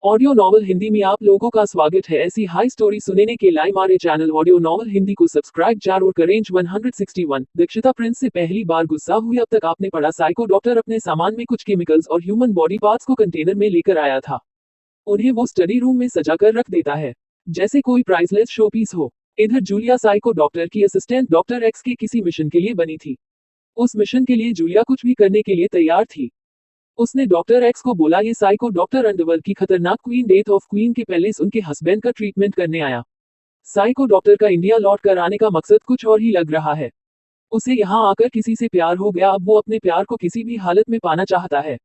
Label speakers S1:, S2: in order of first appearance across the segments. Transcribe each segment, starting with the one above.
S1: Audio novel Hindi में आप लोगों का स्वागत है। ऐसी हाई स्टोरी सुनने के लिए हमारे चैनल ऑडियो नॉवल हिंदी को सब्सक्राइब जरूर करें। 161 दीक्षिता प्रिंस से पहली बार गुस्सा हुई। अब तक आपने पढ़ा साइको डॉक्टर अपने सामान में कुछ केमिकल्स और ह्यूमन बॉडी पार्ट्स को कंटेनर में लेकर आया था। उन्हें वो स्टडी रूम में सजा कर रख देता है जैसे कोई प्राइसलेस शो पीस हो। इधर जूलिया साइको डॉक्टर की असिस्टेंट डॉक्टर एक्स के किसी मिशन के लिए बनी थी। उस मिशन के लिए जूलिया कुछ भी करने के लिए तैयार थी। उसने डॉक्टर एक्स को बोला ये साइको डॉक्टर अंडरवर्ल्ड की खतरनाक क्वीन डेथ ऑफ क्वीन के पैलेस उनके हस्बैंड का ट्रीटमेंट करने आया। साइको डॉक्टर का इंडिया लौट कर आने का मकसद कुछ और ही लग रहा है। उसे यहाँ आकर किसी से प्यार हो गया। अब वो अपने प्यार को किसी भी हालत में पाना चाहता है।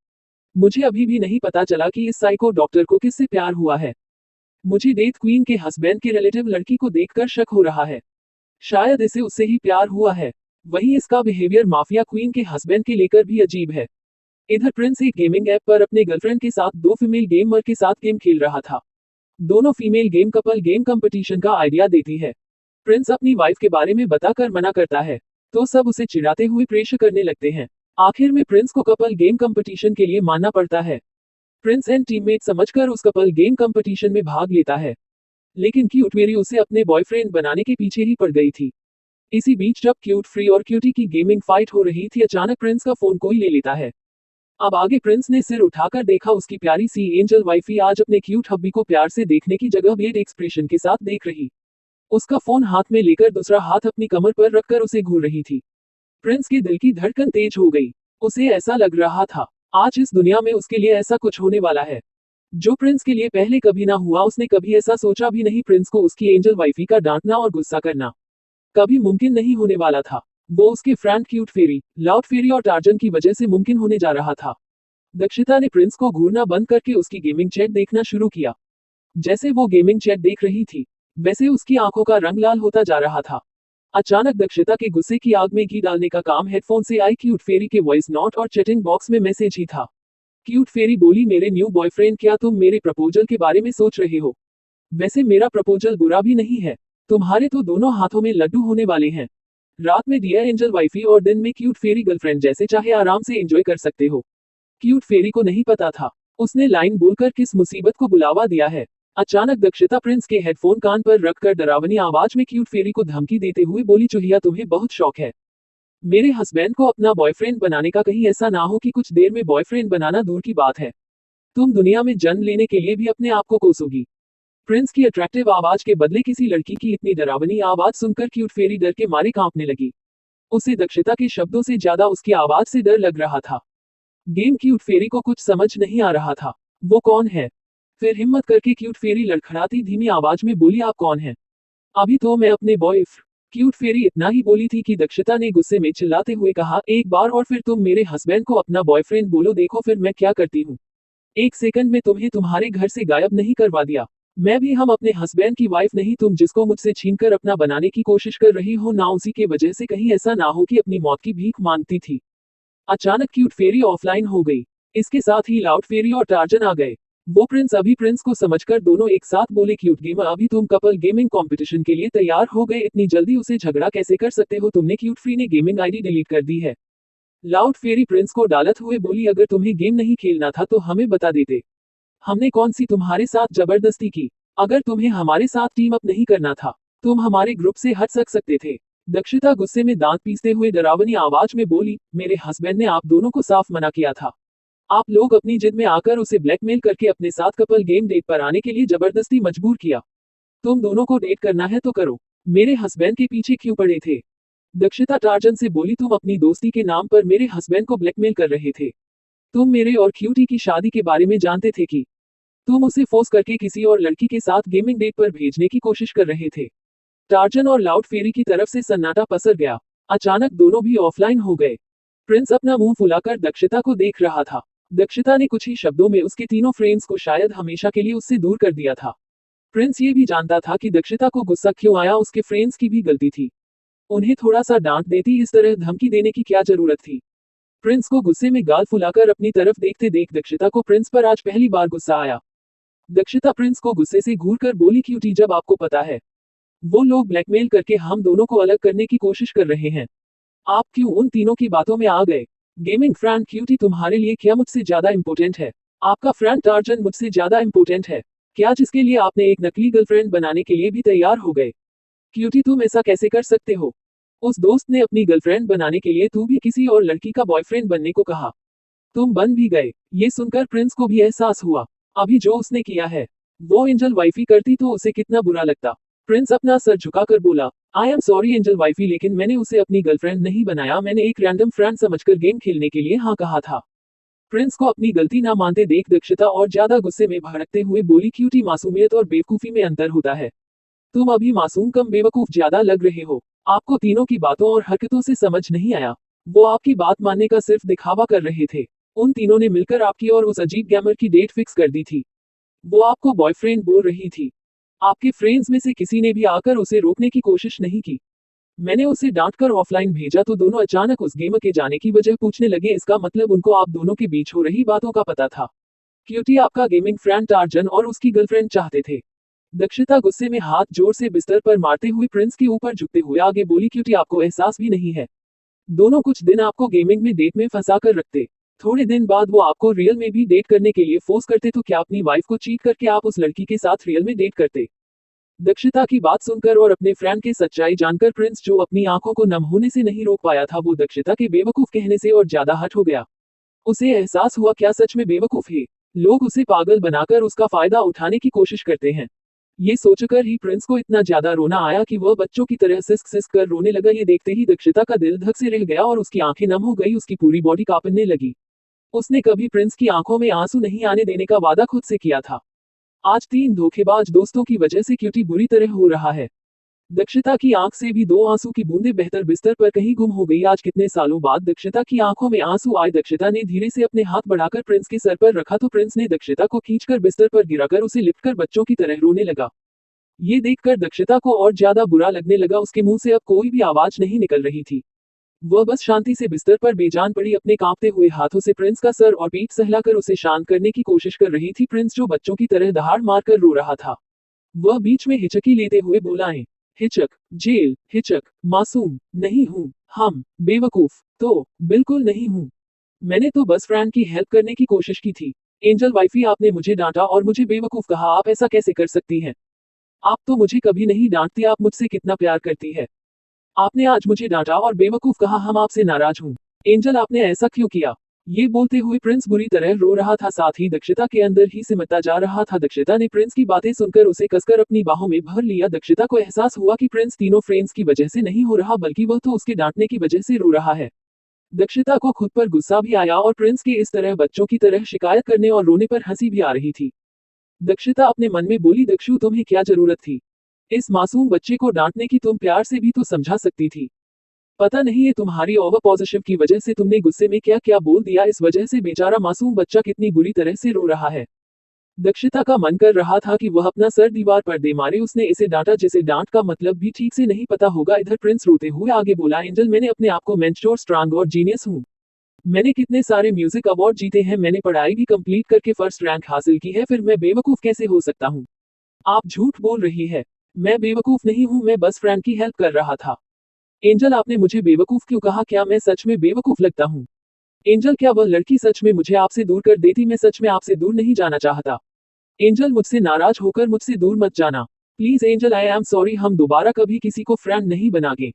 S1: मुझे अभी भी नहीं पता चला कि इस साइको डॉक्टर को किससे प्यार हुआ है। मुझे डेथ क्वीन के हस्बैंड के रिलेटिव लड़की को देखकर शक हो रहा है। शायद इसे उससे ही प्यार हुआ है। वहीं इसका बिहेवियर माफिया क्वीन के हस्बैंड के लेकर भी अजीब है। इधर प्रिंस एक गेमिंग ऐप पर अपने गर्लफ्रेंड के साथ दो फीमेल गेमर के साथ गेम खेल रहा था। दोनों female game couple game competition का आइडिया देती है। प्रिंस अपनी वाइफ के बारे में बताकर मना करता है तो सब उसे चिढ़ाते हुए प्रेशर करने लगते हैं। आखिर में प्रिंस को कपल गेम कंपटीशन के लिए मानना पड़ता है। प्रिंस एंड टीममेट समझकर उस कपल गेम कंपटीशन में भाग लेता है, लेकिन क्यूट फेरी उसे अपने बॉयफ्रेंड बनाने के पीछे ही पड़ गई थी। इसी बीच जब क्यूट फ्री और क्यूटी की गेमिंग फाइट हो रही थी, अचानक प्रिंस का फोन कोई ले लेता है। अब आगे प्रिंस ने सिर उठाकर देखा, उसकी प्यारी सी एंजल वाइफी आज अपने क्यूट हब्बी को प्यार से देखने की जगह वेड एक्सप्रेशन के साथ देख रही। उसका फोन हाथ में लेकर दूसरा हाथ अपनी कमर पर रखकर उसे घूर रही थी। प्रिंस के दिल की धड़कन तेज हो गई। उसे ऐसा लग रहा था आज इस दुनिया में उसके लिए ऐसा कुछ होने वाला है जो प्रिंस के लिए पहले कभी ना हुआ। उसने कभी ऐसा सोचा भी नहीं। प्रिंस को उसकी एंजल वाइफी का डांटना और गुस्सा करना कभी मुमकिन नहीं होने वाला था। वो उसके फ्रेंड क्यूट फेरी, लाउड फेरी और टार्जन की वजह से मुमकिन होने जा रहा था। दीक्षिता ने प्रिंस को घूरना बंद करके उसकी गेमिंग चैट देखना शुरू किया। जैसे वो गेमिंग चैट देख रही थी वैसे उसकी आंखों का रंग लाल होता जा रहा था। अचानक दीक्षिता के गुस्से की आग में घी डालने का काम हेडफोन से आई क्यूट फेरी के वॉइस नोट और चैटिंग बॉक्स में मैसेज ही था। क्यूट फेरी बोली, मेरे न्यू बॉयफ्रेंड, क्या तुम मेरे प्रपोजल के बारे में सोच रहे हो? वैसे मेरा प्रपोजल बुरा भी नहीं है। तुम्हारे तो दोनों हाथों में लड्डू होने वाले हैं। रात में डियर एंजल वाइफी और दिन में क्यूट फेरी गर्लफ्रेंड, जैसे चाहे आराम से एंजॉय कर सकते हो। क्यूट फेरी को नहीं पता था उसने लाइन बोलकर किस मुसीबत को बुलावा दिया है। अचानक दीक्षिता प्रिंस के हेडफोन कान पर रखकर डरावनी आवाज में क्यूट फेरी को धमकी देते हुए बोली, चुहिया तुम्हें बहुत शौक है मेरे हस्बैंड को अपना बॉयफ्रेंड बनाने का। कहीं ऐसा ना हो कि कुछ देर में बॉयफ्रेंड बनाना दूर की बात है, तुम दुनिया में जन्म लेने के लिए भी अपने आप को कोसोगी। प्रिंस की अट्रैक्टिव आवाज के बदले किसी लड़की की इतनी डरावनी आवाज सुनकर क्यूट फेरी डर के मारे कांपने लगी। उसे दीक्षिता के शब्दों से ज्यादा उसकी आवाज से डर लग रहा था। गेम क्यूट फेरी को कुछ समझ नहीं आ रहा था वो कौन है। फिर हिम्मत करके क्यूट फेरी लड़खड़ाती धीमी आवाज में बोली, आप कौन हैं? अभी तो मैं अपने क्यूट फेरी इतना ही बोली थी कि दीक्षिता ने गुस्से में चिल्लाते हुए कहा, एक बार और फिर तुम मेरे हस्बैंड को अपना बॉयफ्रेंड बोलो, देखो फिर मैं क्या करती हूँ। एक सेकंड में तुम्हें तुम्हारे घर से गायब नहीं करवा दिया। मैं भी हम अपने हस्बैंड की वाइफ नहीं। तुम जिसको मुझसे छीनकर अपना बनाने की कोशिश कर रही हो ना, उसी के वजह से कहीं ऐसा ना हो कि अपनी मौत की भीख मांगती थी। अचानक क्यूट फेरी ऑफलाइन हो गई। इसके साथ ही लाउड फेरी और टार्जन आ गए। वो प्रिंस को समझकर दोनों एक साथ बोले, क्यूट गेमर, अभी तुम कपल गेमिंग कंपटीशन के लिए तैयार हो गए? इतनी जल्दी उसे झगड़ा कैसे कर सकते हो? तुमने क्यूट फ्री ने गेमिंग आईडी डिलीट कर दी है। लाउड फेरी प्रिंस को डालत हुए बोली, अगर तुम्हें गेम नहीं खेलना था तो हमें बता देते। हमने कौन सी तुम्हारे साथ जबरदस्ती की? अगर तुम्हें हमारे साथ टीम अप नहीं करना था तुम हमारे ग्रुप से हट सकते थे। दीक्षिता गुस्से में दांत पीसते हुए डरावनी आवाज में बोली, मेरे हस्बैंड ने आप दोनों को साफ मना किया था। आप लोग अपनी जिद में आकर उसे ब्लैकमेल करके अपने साथ कपल गेम डेट पर आने के लिए जबरदस्ती मजबूर किया। तुम दोनों को डेट करना है तो करो, मेरे हस्बैंड के पीछे क्यों पड़े थे? दीक्षिता टार्जन से बोली, तुम अपनी दोस्ती के नाम पर मेरे हस्बैंड को ब्लैकमेल कर रहे थे। तुम मेरे और क्यूटी की शादी के बारे में जानते थे कि तुम उसे फोर्स करके किसी और लड़की के साथ गेमिंग डेट पर भेजने की कोशिश कर रहे थे। टार्जन और लाउड फेरी की तरफ से सन्नाटा पसर गया। अचानक दोनों भी ऑफलाइन हो गए। प्रिंस अपना मुंह फुलाकर दीक्षिता को देख रहा था। दीक्षिता ने कुछ ही शब्दों में उसके तीनों फ्रेंड्स को शायद हमेशा के लिए उससे दूर कर दिया था। प्रिंस ये भी जानता था कि दीक्षिता को गुस्सा क्यों आया, उसके फ्रेंड्स की भी गलती थी। उन्हें थोड़ा सा डांट देती, इस तरह धमकी देने की क्या जरूरत थी। प्रिंस को गुस्से में गाल फुलाकर अपनी तरफ देखते देख दीक्षिता को प्रिंस पर आज पहली बार गुस्सा आया। दीक्षिता प्रिंस को गुस्से से घूरकर बोली, क्यूटी, जब आपको पता है वो लोग ब्लैकमेल करके हम दोनों को अलग करने की कोशिश कर रहे हैं, आप क्यों उन तीनों की बातों में आ गए? गेमिंग फ्रेंड क्यूटी, तुम्हारे लिए क्या मुझसे ज्यादा इंपॉर्टेंट है? आपका फ्रेंड टार्जन मुझसे ज्यादा इम्पोर्टेंट है क्या, जिसके लिए आपने एक नकली गर्लफ्रेंड बनाने के लिए भी तैयार हो गए? क्यूटी तुम ऐसा कैसे कर सकते हो? उस दोस्त ने अपनी गर्लफ्रेंड बनाने के लिए तू भी किसी और लड़की का बॉयफ्रेंड बनने को कहा। तुम बन भी गए। ये सुनकर प्रिंस को भी एहसास हुआ, अभी जो उसने किया है वो एंजल वाइफी करती तो उसे कितना बुरा लगता। प्रिंस अपना सर झुकाकर बोला, I am sorry angel wifey, लेकिन मैंने उसे अपनी गर्लफ्रेंड नहीं बनाया, मैंने एक रैंडम फ्रेंड समझकर गेम खेलने के लिए हाँ कहा था। प्रिंस को अपनी गलती ना मानते देख दक्षिता और ज्यादा गुस्से में भड़कते हुए बोली, क्यूटी मासूमियत और बेवकूफी में अंतर होता है। तुम अभी मासूम कम बेवकूफ ज्यादा लग रहे हो। आपको तीनों की बातों और हरकतों से समझ नहीं आया। वो आपकी बात मानने का सिर्फ दिखावा कर रहे थे। उन तीनों ने मिलकर आपकी और उस अजीब गैमर की डेट फिक्स कर दी थी। वो आपको बॉयफ्रेंड बोल रही थी। आपके फ्रेंड्स में से किसी ने भी आकर उसे रोकने की कोशिश नहीं की। मैंने उसे डांटकर ऑफलाइन भेजा तो दोनों अचानक उस गेम के जाने की वजह पूछने लगे, इसका मतलब उनको आप दोनों के बीच हो रही बातों का पता था। क्यूटी आपका गेमिंग फ्रेंड टार्जन और उसकी गर्लफ्रेंड चाहते थे। दक्षिता गुस्से में हाथ जोर से बिस्तर पर मारते हुए प्रिंस के ऊपर झुकते हुए आगे बोली, क्यूटी आपको एहसास भी नहीं है। दोनों कुछ दिन आपको गेमिंग में डेट में फंसा कर रखते, थोड़े दिन बाद वो आपको रियल में भी डेट करने के लिए फोर्स करते, तो क्या अपनी वाइफ को चीट करके आप उस लड़की के साथ रियल में डेट करते? दक्षिता की बात सुनकर और अपने फ्रेंड के सच्चाई जानकर प्रिंस, जो अपनी आंखों को नम होने से नहीं रोक पाया था, वो दक्षिता के बेवकूफ कहने से और ज्यादा हट हो गया। उसे एहसास हुआ क्या सच में बेवकूफ है। लोग उसे पागल बनाकर उसका फायदा उठाने की कोशिश करते हैं। ये सोचकर ही प्रिंस को इतना ज्यादा रोना आया कि वह बच्चों की तरह सिसक सिसक कर रोने लगा। ये देखते ही दक्षिता का दिल धक से रह गया और उसकी आंखें नम हो गई, उसकी पूरी बॉडी कांपने लगी। उसने कभी प्रिंस की आंखों में आंसू नहीं आने देने का वादा खुद से किया था। आज 3 धोखेबाज दोस्तों की वजह से क्यूटी बुरी तरह हो रहा है। दक्षिता की आंख से भी 2 आंसू की बूंदें बहकर बिस्तर पर कहीं गुम हो गई। आज कितने सालों बाद दक्षिता की आंखों में आंसू आए। दक्षिता ने धीरे से अपने हाथ बढ़ाकर प्रिंस के सर पर रखा तो प्रिंस ने दक्षिता को खींचकर बिस्तर पर गिराकर उसे लिपटकर बच्चों की तरह रोने लगा। ये देखकर दक्षिता को और ज्यादा बुरा लगने लगा। उसके मुंह से अब कोई भी आवाज नहीं निकल रही थी। वह बस शांति से बिस्तर पर बेजान पड़ी, अपने कांपते हुए हाथों से प्रिंस का सर और पीठ सहलाकर उसे शांत करने की कोशिश कर रही थी। प्रिंस जो बच्चों की तरह दहाड़ मारकर रो रहा था, वह बीच में हिचकी लेते हुए बोला, हिचक, जेल, हिचक, मासूम नहीं हूँ, हम बेवकूफ तो बिल्कुल नहीं हूँ। मैंने तो बस फ्रेंड की हेल्प करने की कोशिश की थी। एंजल वाइफी, आपने मुझे डांटा और मुझे बेवकूफ कहा, आप ऐसा कैसे कर सकती हैं? आप तो मुझे कभी नहीं डांटती, आप मुझसे कितना प्यार करती है। आपने आज मुझे डांटा और बेवकूफ कहा, हम आपसे नाराज हूँ। एंजल, आपने ऐसा क्यों किया? ये बोलते हुए प्रिंस बुरी तरह रो रहा था, साथ ही दक्षिता के अंदर ही सिमटता जा रहा था। दक्षिता ने प्रिंस की बातें सुनकर उसे कसकर अपनी बाहों में भर लिया। दक्षिता को एहसास हुआ कि प्रिंस तीनों फ्रेंड्स की वजह से नहीं हो रहा, बल्कि वह तो उसके डांटने की वजह से रो रहा है। दक्षिता को खुद पर गुस्सा भी आया और प्रिंस के इस तरह बच्चों की तरह शिकायत करने और रोने पर हंसी भी आ रही थी। दक्षिता अपने मन में बोली, दक्षु तुम्हें क्या जरूरत थी इस मासूम बच्चे को डांटने की? तुम प्यार से भी तो समझा सकती थी। पता नहीं है तुम्हारी ओवर पॉजिटिव की वजह से तुमने गुस्से में क्या क्या बोल दिया, इस वजह से बेचारा मासूम बच्चा कितनी बुरी तरह से रो रहा है। दक्षिता का मन कर रहा था कि वह अपना सर दीवार पर दे मारे। उसने इसे डांटा जिसे डांट का मतलब भी ठीक से नहीं पता होगा। इधर प्रिंस रोते हुए आगे बोला, एंजल, मैंने अपने आप को मेंटोर, स्ट्रांग और जीनियस हूँ। मैंने कितने सारे म्यूजिक अवार्ड जीते हैं, मैंने पढ़ाई भी कंप्लीट करके फर्स्ट रैंक हासिल की है, फिर मैं बेवकूफ कैसे हो सकता हूँ? आप झूठ बोल रही है। मैं बेवकूफ नहीं हूँ, मैं बस फ्रेंड की हेल्प कर रहा था। एंजल, आपने मुझे बेवकूफ क्यों कहा? क्या मैं सच में बेवकूफ लगता हूँ? एंजल, क्या वह लड़की सच में मुझे आपसे दूर कर देती? मैं सच में आपसे दूर नहीं जाना चाहता। एंजल, मुझसे नाराज होकर मुझसे दूर मत जाना please. Angel, I am sorry, हम दोबारा कभी किसी को फ्रेंड नहीं बनाएंगे।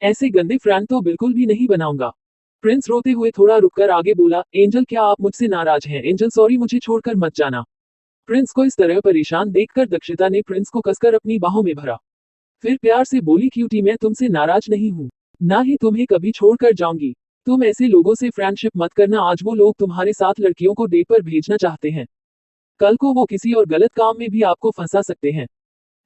S1: ऐसे गंदे फ्रेंड तो बिल्कुल भी नहीं बनाऊंगा। प्रिंस रोते हुए थोड़ा रुककर आगे बोला, एंजल, क्या आप मुझसे नाराज हैं? एंजल, सॉरी, मुझे छोड़कर मत जाना। प्रिंस को इस तरह परेशान देखकर दक्षिता ने प्रिंस को कसकर अपनी बाहों में भरा। फिर प्यार से बोली, क्यूटी, मैं तुमसे नाराज नहीं हूँ, ना ही तुम्हें कभी छोड़कर जाऊंगी। तुम ऐसे लोगों से फ्रेंडशिप मत करना। आज वो लोग तुम्हारे साथ लड़कियों को डेट पर भेजना चाहते हैं, कल को वो किसी और गलत काम में भी आपको फंसा सकते हैं।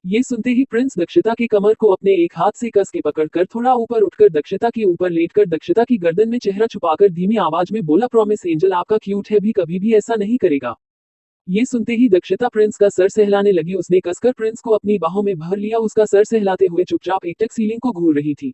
S1: ये सुनते ही प्रिंस दक्षिता के कमर को अपने एक हाथ से कस के पकड़कर थोड़ा ऊपर उठकर दक्षिता के ऊपर लेटकर दक्षिता की गर्दन में चेहरा छुपाकर धीमी आवाज में बोला, प्रॉमिस एंजल, आपका क्यूट है भी कभी भी ऐसा नहीं करेगा। ये सुनते ही दक्षिता प्रिंस का सर सहलाने लगी। उसने कसकर प्रिंस को अपनी बाहों में भर लिया। उसका सर सहलाते हुए चुपचाप एकटक सीलिंग को घूर रही थी।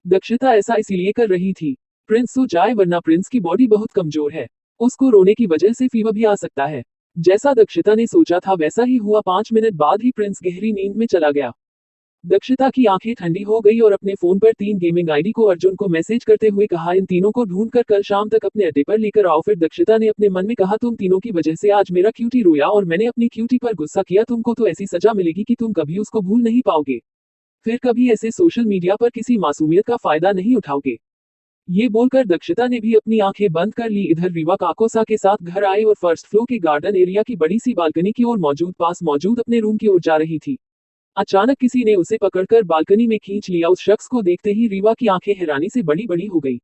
S1: दक्षिता ऐसा इसलिए कर रही थी प्रिंस सो जाए, वरना प्रिंस की बॉडी बहुत कमजोर है, उसको रोने की वजह से फीवर भी आ सकता है। जैसा दक्षिता ने सोचा था वैसा ही हुआ। 5 मिनट बाद ही प्रिंस गहरी नींद में चला गया। दक्षिता की आंखें ठंडी हो गई और अपने फोन पर 3 गेमिंग आईडी को अर्जुन को मैसेज करते हुए कहा, इन तीनों को ढूंढ कर कल शाम तक अपने अड्डे पर लेकर आओ। फिर दक्षिता ने अपने मन में कहा, तुम तीनों की वजह से आज मेरा क्यूटी रोया और मैंने अपनी क्यूटी पर गुस्सा किया। तुमको तो ऐसी सजा मिलेगी कि तुम कभी उसको भूल नहीं पाओगे, फिर कभी ऐसे सोशल मीडिया पर किसी मासूमियत का फायदा नहीं उठाओगे। ये बोलकर दक्षिता ने भी अपनी आंखें बंद कर ली। इधर रीवा काकोसा के साथ घर आए और फर्स्ट फ्लोर के गार्डन एरिया की बड़ी सी बालकनी की ओर पास मौजूद अपने रूम की ओर जा रही थी। अचानक किसी ने उसे पकड़कर बालकनी में खींच लिया। उस शख्स को देखते ही रीवा की आंखें हैरानी से बड़ी बड़ी हो गई।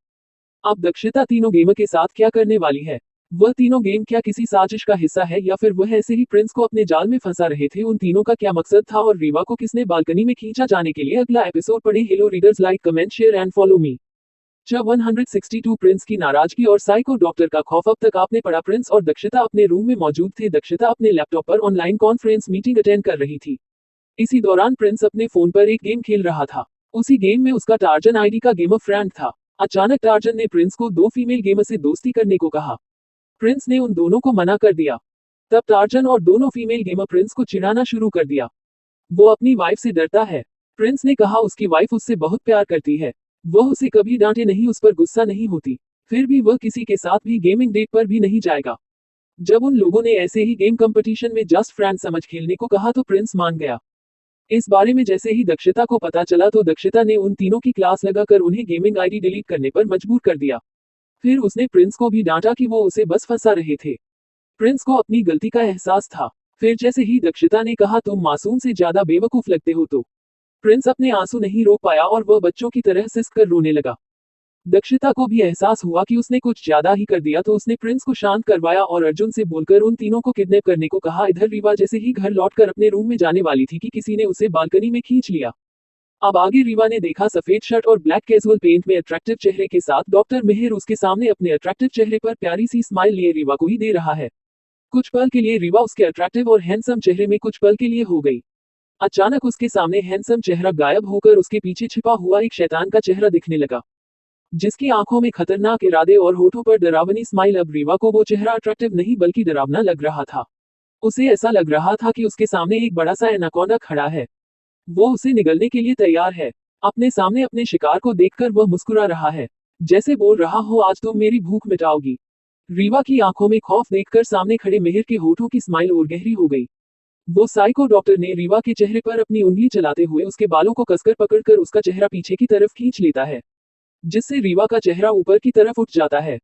S1: अब दक्षिता तीनों गेम के साथ क्या करने वाली है? वह तीनों गेम क्या किसी साजिश का हिस्सा है या फिर वह ऐसे ही प्रिंस को अपने जाल में फंसा रहे थे? उन तीनों का क्या मकसद था और रीवा को किसने बालकनी में खींचा जाने के लिए? अगला एपिसोड पढ़े। Hello readers, like comment share and follow me. जब 162 प्रिंस की नाराजगी और साइको डॉक्टर का खौफ। अब तक आपने पढ़ा, प्रिंस और दक्षिता अपने रूम में मौजूद थे। दक्षिता अपने लैपटॉप पर ऑनलाइन कॉन्फ्रेंस मीटिंग अटेंड कर रही थी। इसी दौरान प्रिंस अपने फोन पर एक गेम खेल रहा था। उसी गेम में उसका टार्जन आईडी का गेमर फ्रेंड था। अचानक टार्जन ने प्रिंस को 2 फीमेल गेमर से दोस्ती करने को कहा। प्रिंस ने उन दोनों को मना कर दिया। तब टार्जन और दोनों फीमेल गेमर प्रिंस को चिढ़ाना शुरू कर दिया। वो अपनी वाइफ से डरता है। प्रिंस ने कहा उसकी वाइफ उससे बहुत प्यार करती है, वह उसे कभी डांटे नहीं, उस पर गुस्सा नहीं होती, फिर भी वह किसी के साथ भी गेमिंग डेट पर भी नहीं जाएगा। जब उन लोगों ने ऐसे ही गेम कंपटीशन में जस्ट फ्रेंड समझ खेलने को कहा तो प्रिंस मान गया। इस बारे में जैसे ही दक्षिता को पता चला तो दक्षिता ने उन तीनों की क्लास लगाकर उन्हें गेमिंग आईडी डिलीट करने पर मजबूर कर दिया। फिर उसने प्रिंस को भी डांटा कि वो उसे बस फंसा रहे थे। प्रिंस को अपनी गलती का एहसास था। फिर जैसे ही दक्षिता ने कहा तुम मासूम से ज्यादा बेवकूफ लगते हो, तो प्रिंस अपने आंसू नहीं रोक पाया और वह बच्चों की तरह सिसक कर रोने लगा। दक्षिता को भी एहसास हुआ कि उसने कुछ ज्यादा ही कर दिया, तो उसने प्रिंस को शांत करवाया और अर्जुन से बोलकर उन तीनों को किडनैप करने को कहा। इधर रीवा जैसे ही घर लौटकर अपने रूम में जाने वाली थी कि किसी ने उसे बालकनी में खींच लिया। अब आगे रीवा ने देखा सफेद शर्ट और ब्लैक कैजुअल पेंट में अट्रैक्टिव चेहरे के साथ डॉक्टर मिहिर उसके सामने अपने अट्रैक्टिव चेहरे पर प्यारी सी स्माइल लिए रीवा को ही दे रहा है। कुछ पल के लिए रीवा उसके अट्रैक्टिव और हैंडसम चेहरे में कुछ पल के लिए हो गई। अचानक उसके सामने हैंडसम चेहरा गायब होकर उसके पीछे छिपा हुआ एक शैतान का चेहरा दिखने लगा, जिसकी आंखों में खतरनाक इरादे और होठों पर डरावनी स्माइल। अब रीवा को वो चेहरा अट्रैक्टिव नहीं बल्कि डरावना लग रहा था। उसे ऐसा लग रहा था कि उसके सामने एक बड़ा सा एनाकोंडा खड़ा है, वो उसे निगलने के लिए तैयार है। अपने सामने अपने शिकार को देखकर वह मुस्कुरा रहा है, जैसे बोल रहा हो आज तुम मेरी भूख मिटाओगी। रीवा की आंखों में खौफ देखकर सामने खड़े मिहिर के होठों की स्माइल और गहरी हो गई। वो साइको डॉक्टर ने रीवा के चेहरे पर अपनी उंगली चलाते हुए उसके बालों को कसकर पकड़कर उसका चेहरा पीछे की तरफ खींच लेता है, जिससे रीवा का चेहरा ऊपर की तरफ उठ जाता है।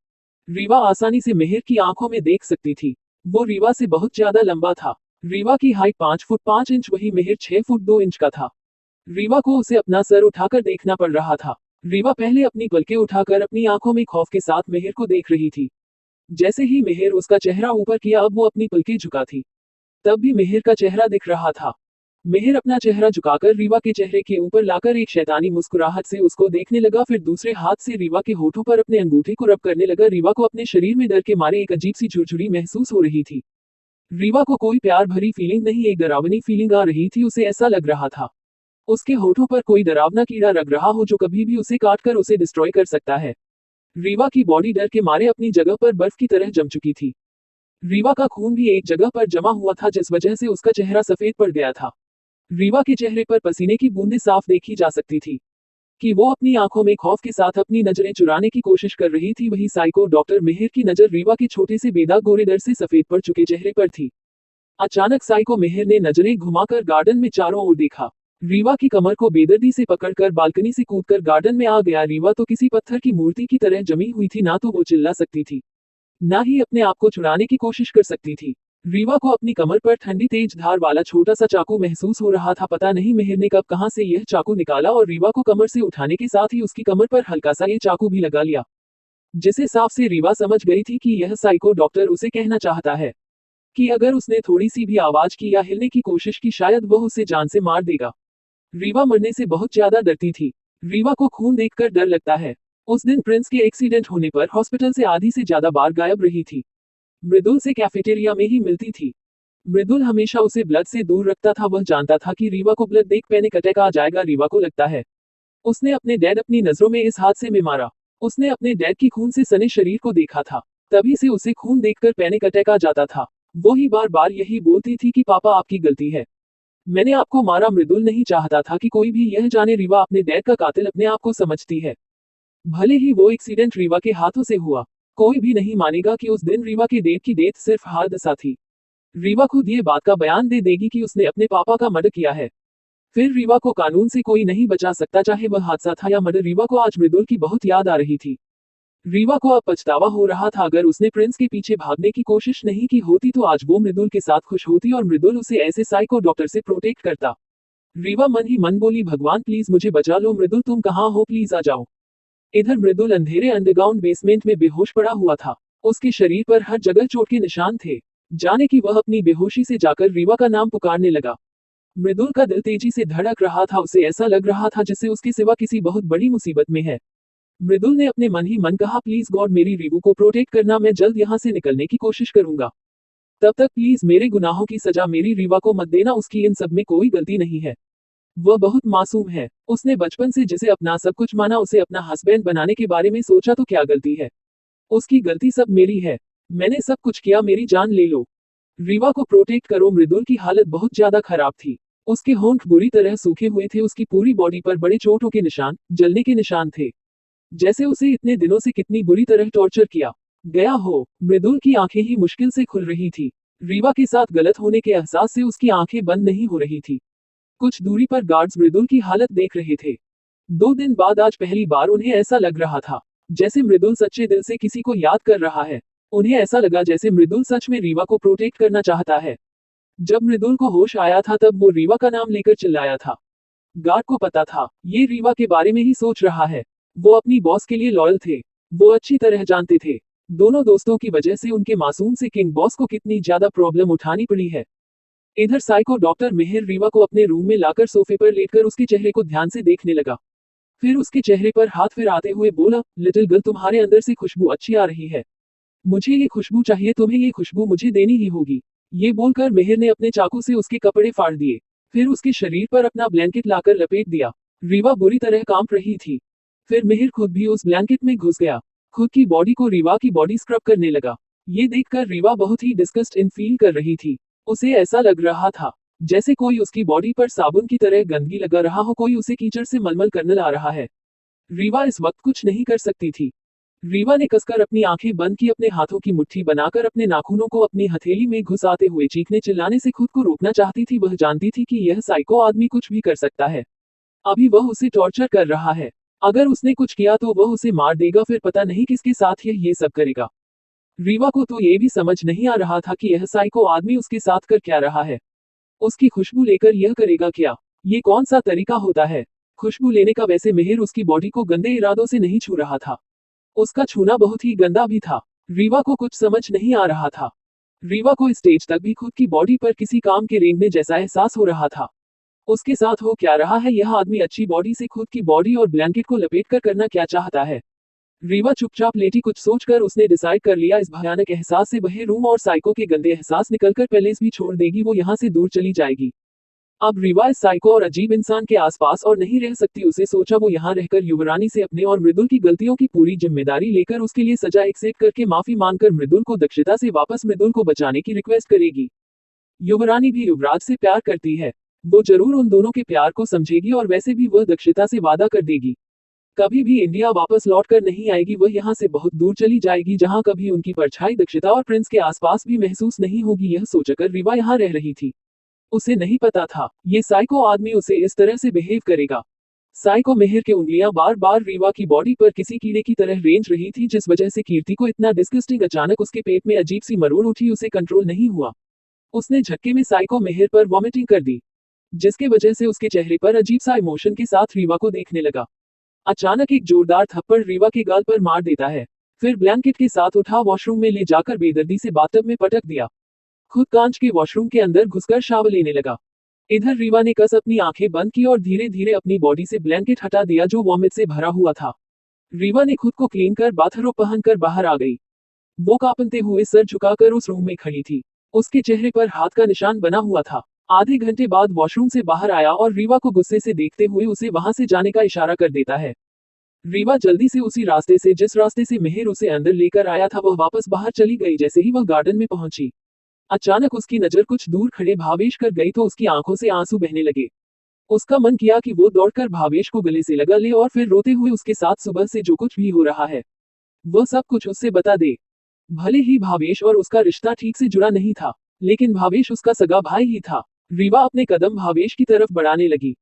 S1: रीवा आसानी से मिहिर की आंखों में देख सकती थी। वो रीवा से बहुत ज्यादा लंबा था। रीवा की हाइट 5 फुट 5 इंच, वही मिहिर 6 फुट 2 इंच का था। रीवा को उसे अपना सर उठाकर देखना पड़ रहा था। रीवा पहले अपनी पलकें उठाकर अपनी आंखों में खौफ के साथ मिहिर को देख रही थी। जैसे ही मिहिर उसका चेहरा ऊपर किया, अब वो अपनी पलकें झुका थी, तब भी मिहिर का चेहरा दिख रहा था। मिहिर अपना चेहरा झुकाकर रीवा के चेहरे के ऊपर लाकर एक शैतानी मुस्कुराहट से उसको देखने लगा। फिर दूसरे हाथ से रीवा के होठों पर अपने अंगूठे को रब करने लगा। रीवा को अपने शरीर में डर के मारे एक अजीब सी झुरझुरी महसूस हो रही थी। रीवा को कोई प्यार भरी फीलिंग नहीं, एक डरावनी फीलिंग आ रही थी। उसे ऐसा लग रहा था उसके होठों पर कोई डरावना कीड़ा रग रहा हो जो कभी भी उसे काटकर उसे डिस्ट्रॉय कर सकता है। रीवा की बॉडी डर के मारे अपनी जगह पर बर्फ की तरह जम चुकी थी। रीवा का खून भी एक जगह पर जमा हुआ था, जिस वजह से उसका चेहरा सफेद पड़ गया था। रीवा के चेहरे पर पसीने की बूंदें साफ देखी जा सकती थी कि वो अपनी आंखों में खौफ के साथ अपनी नजरें चुराने की कोशिश कर रही थी। वही साइको डॉक्टर मिहिर की नजर रीवा के छोटे से बेदाग गोरे डर से सफेद पड़ चुके चेहरे पर थी। अचानक साइको मिहिर ने नजरें घुमाकर गार्डन में चारों ओर देखा। रीवा की कमर को बेदर्दी से पकड़कर बालकनी से कूदकर गार्डन में आ गया। रीवा तो किसी पत्थर की मूर्ति की तरह जमी हुई थी, ना तो वो चिल्ला सकती थी, ना ही अपने आप को छुड़ाने की कोशिश कर सकती थी। रीवा को अपनी कमर पर ठंडी तेज धार वाला छोटा सा चाकू महसूस हो रहा था। पता नहीं मिहिर ने कब कहां से यह चाकू निकाला और रीवा को कमर से उठाने के साथ ही उसकी कमर पर हल्का सा ये चाकू भी लगा लिया, जिसे साफ से रीवा समझ गई थी कि यह साइको डॉक्टर उसे कहना चाहता है कि अगर उसने थोड़ी सी भी आवाज की या हिलने की कोशिश की, शायद वह उसे जान से मार देगा। रीवा मरने से बहुत ज्यादा डरती थी। रीवा को खून देखकर डर लगता है। उस दिन प्रिंस के एक्सीडेंट होने पर हॉस्पिटल से आधी से ज्यादा बार गायब रही थी। मृदुल से कैफेटेरिया में ही मिलती थी। मृदुल हमेशा उसे ब्लड से दूर रखता था। वह जानता था कि रीवा को ब्लड देख पैनिक अटैक आ जाएगा। रीवा को लगता है उसने अपने डैड अपनी नजरों में इस हादसे में मारा। उसने अपने डैड की खून से सने शरीर को देखा था, तभी से उसे खून देखकर पैनिक अटैक आ जाता था। वो ही बार बार यही बोलती थी कि पापा आपकी गलती है, मैंने आपको मारा। मृदुल नहीं चाहता था कि कोई भी यह जाने रीवा अपने डैड का कातिल अपने आप को समझती है। भले ही वो एक्सीडेंट रीवा के हाथों से हुआ, कोई भी नहीं मानेगा कि उस दिन रीवा के डेड की डेथ सिर्फ हादसा थी। रीवा खुद ये बात का बयान दे देगी कि उसने अपने पापा का मर्डर किया है। फिर रीवा को कानून से कोई नहीं बचा सकता, चाहे वह हादसा था या मर्डर। रीवा को आज मृदुल की बहुत याद आ रही थी। रीवा को अब पछतावा हो रहा था, अगर उसने प्रिंस के पीछे भागने की कोशिश नहीं की होती तो आज वो मृदुल के साथ खुश होती और मृदुल उसे ऐसे साइको डॉक्टर से प्रोटेक्ट करता। रीवा मन ही मन बोली, भगवान प्लीज मुझे बचा लो। मृदुल तुम कहाँ हो, प्लीज आ जाओ। इधर मृदुल अंधेरे अंडरग्राउंड बेसमेंट में बेहोश पड़ा हुआ था। उसके शरीर पर हर जगह चोट के निशान थे। जाने कि वह अपनी बेहोशी से जाकर रीवा का नाम पुकारने लगा। मृदुल का दिल तेजी से धड़क रहा था, उसे ऐसा लग रहा था जिससे उसके सिवा किसी बहुत बड़ी मुसीबत में है। मृदुल ने अपने मन ही मन कहा, प्लीज गॉड मेरी रीवू को प्रोटेक्ट करना, मैं जल्द यहाँ से निकलने की कोशिश करूंगा। तब तक प्लीज मेरे गुनाहों की सजा मेरी रीवा को मत देना, उसकी इन सब में कोई गलती नहीं है। वह बहुत मासूम है। उसने बचपन से जिसे अपना सब कुछ माना, उसे अपना हस्बैंड बनाने के बारे में सोचा तो क्या गलती है। उसकी गलती सब मेरी है। मैंने सब कुछ किया, मेरी जान ले लो। रीवा को प्रोटेक्ट करो। मृदुल की हालत बहुत ज्यादा खराब थी। उसके होंठ बुरी तरह सूखे हुए थे, उसकी पूरी बॉडी पर बड़े चोटों के निशान, जलने के निशान थे, जैसे उसे इतने दिनों से कितनी बुरी तरह टॉर्चर किया गया हो। मृदुल की आंखें ही मुश्किल से खुल रही थी। रीवा के साथ गलत होने के एहसास से उसकी आंखें बंद नहीं हो रही थी। कुछ दूरी पर गार्ड्स मृदुल की हालत देख रहे थे। 2 दिन बाद आज पहली बार उन्हें ऐसा लग रहा था जैसे मृदुल सच्चे दिल से किसी को याद कर रहा है। उन्हें ऐसा लगा जैसे मृदुल सच में रीवा को प्रोटेक्ट करना चाहता है। जब मृदुल को होश आया था तब वो रीवा का नाम लेकर चिल्लाया था। गार्ड को पता था ये रीवा के बारे में ही सोच रहा है। वो अपनी बॉस के लिए लॉयल थे। वो अच्छी तरह जानते थे दोनों दोस्तों की वजह से उनके मासूम से किंग बॉस को कितनी ज्यादा प्रॉब्लम उठानी पड़ी है। इधर साइको डॉक्टर मिहिर रीवा को अपने रूम में लाकर सोफे पर लेटकर उसके चेहरे को ध्यान से देखने लगा। फिर उसके चेहरे पर हाथ फिराते हुए बोला, लिटिल गर्ल तुम्हारे अंदर से खुशबू अच्छी आ रही है। मुझे ये खुशबू चाहिए, तुम्हें ये खुशबू मुझे देनी ही होगी। ये बोलकर मिहिर ने अपने चाकू से उसके कपड़े फाड़ दिए। फिर उसके शरीर पर अपना ब्लैंकेट लाकर लपेट दिया। रीवा बुरी तरह कांप रही थी। फिर मिहिर खुद भी उस ब्लैंकेट में घुस गया। खुद की बॉडी को रीवा की बॉडी स्क्रब करने लगा। ये देखकर रीवा बहुत ही डिस्गस्ट इन फील कर रही थी। उसे ऐसा लग रहा था जैसे कोई उसकी बॉडी पर साबुन की तरह गंदगी लगा रहा हो, कोई उसे कीचड़ से मलमल करने ला रहा है। रीवा इस वक्त कुछ नहीं कर सकती थी। रीवा ने कसकर अपनी आंखें बंद की, अपने हाथों की मुट्ठी बनाकर अपने नाखूनों को अपनी हथेली में घुसाते हुए चीखने चिल्लाने से खुद को रोकना चाहती थी। वह जानती थी कि यह साइको आदमी कुछ भी कर सकता है। अभी वह उसे टॉर्चर कर रहा है। अगर उसने कुछ किया तो वह उसे मार देगा, फिर पता नहीं किसके साथ यह ये सब करेगा। रीवा को तो ये भी समझ नहीं आ रहा था कि यह साइको आदमी उसके साथ कर क्या रहा है। उसकी खुशबू लेकर यह करेगा क्या? ये कौन सा तरीका होता है खुशबू लेने का? वैसे मिहिर उसकी बॉडी को गंदे इरादों से नहीं छू रहा था। उसका छूना बहुत ही गंदा भी था। रीवा को कुछ समझ नहीं आ रहा था। रीवा को स्टेज तक भी खुद की बॉडी पर किसी काम के रेंगने जैसा एहसास हो रहा था। उसके साथ हो क्या रहा है? यह आदमी अच्छी बॉडी से खुद की बॉडी और ब्लैंकेट को लपेटकर करना क्या चाहता है? रीवा चुपचाप लेटी। कुछ सोचकर उसने डिसाइड कर लिया, इस भयानक एहसास से बहे रूम और साइको के गंदे एहसास निकलकर पैलेस भी छोड़ देगी। वो यहाँ से दूर चली जाएगी। अब रीवा इस साइको और अजीब इंसान के आसपास और नहीं रह सकती। उसे सोचा वो यहाँ रहकर युवरानी से अपने और मृदुल की गलतियों की पूरी जिम्मेदारी लेकर उसके लिए सजा एक्सेप्ट करके माफी मांगकर मृदुल को दक्षता से वापस मृदुल को बचाने की रिक्वेस्ट करेगी। युवरानी भी युवराज से प्यार करती है। वो जरूर उन दोनों के प्यार को समझेगी और वैसे भी वह दक्षता से वादा कर देगी कभी भी इंडिया वापस लौटकर नहीं आएगी। वह यहाँ से बहुत दूर चली जाएगी जहाँ कभी उनकी परछाई दक्षता और प्रिंस के आसपास भी महसूस नहीं होगी। यह सोचकर रीवा यहाँ रह रही थी। उसे नहीं पता था ये साइको आदमी उसे इस तरह से बिहेव करेगा। साइको मिहिर की उंगलियां बार बार रीवा की बॉडी पर किसी कीड़े की तरह रेंज रही थी, जिस वजह से कीर्ति को इतना डिस्गस्टिंग अचानक उसके पेट में अजीब सी मरोड़ उठी। उसे कंट्रोल नहीं हुआ। उसने झटके में साइको मिहिर पर वॉमिटिंग कर दी, जिसके वजह से उसके चेहरे पर अजीब सा इमोशन के साथ रीवा को देखने लगा। अचानक एक जोरदार थप्पड़ रीवा के गाल पर मार देता है। फिर ब्लैंकेट के साथ उठा वॉशरूम में ले जाकर बेदर्दी से बाथटब में पटक दिया। खुद कांच के वॉशरूम के अंदर घुसकर शावर लेने लगा। इधर रीवा ने कस अपनी आंखें बंद की और धीरे धीरे अपनी बॉडी से ब्लैंकेट हटा दिया जो वॉमिट से भरा हुआ था। रीवा ने खुद को क्लीन कर बाथरोब पहनकर बाहर आ गई। वो कांपते हुए सर झुकाकर उस रूम में खड़ी थी। उसके चेहरे पर हाथ का निशान बना हुआ था। आधे घंटे बाद वॉशरूम से बाहर आया और रीवा को गुस्से से देखते हुए उसे वहां से जाने का इशारा कर देता है। रीवा जल्दी से उसी रास्ते से जिस रास्ते से मिहिर उसे अंदर लेकर आया था वह वापस बाहर चली गई। जैसे ही वह गार्डन में पहुंची, अचानक उसकी नजर कुछ दूर खड़े भावेश कर गई तो उसकी आंखों से आंसू बहने लगे। उसका मन किया कि वो दौड़कर भावेश को गले से लगा ले और फिर रोते हुए उसके साथ सुबह से जो कुछ भी हो रहा है वह सब कुछ उससे बता दे। भले ही भावेश और उसका रिश्ता ठीक से जुड़ा नहीं था, लेकिन भावेश उसका सगा भाई ही था। रीवा अपने कदम भावेश की तरफ बढ़ाने लगी।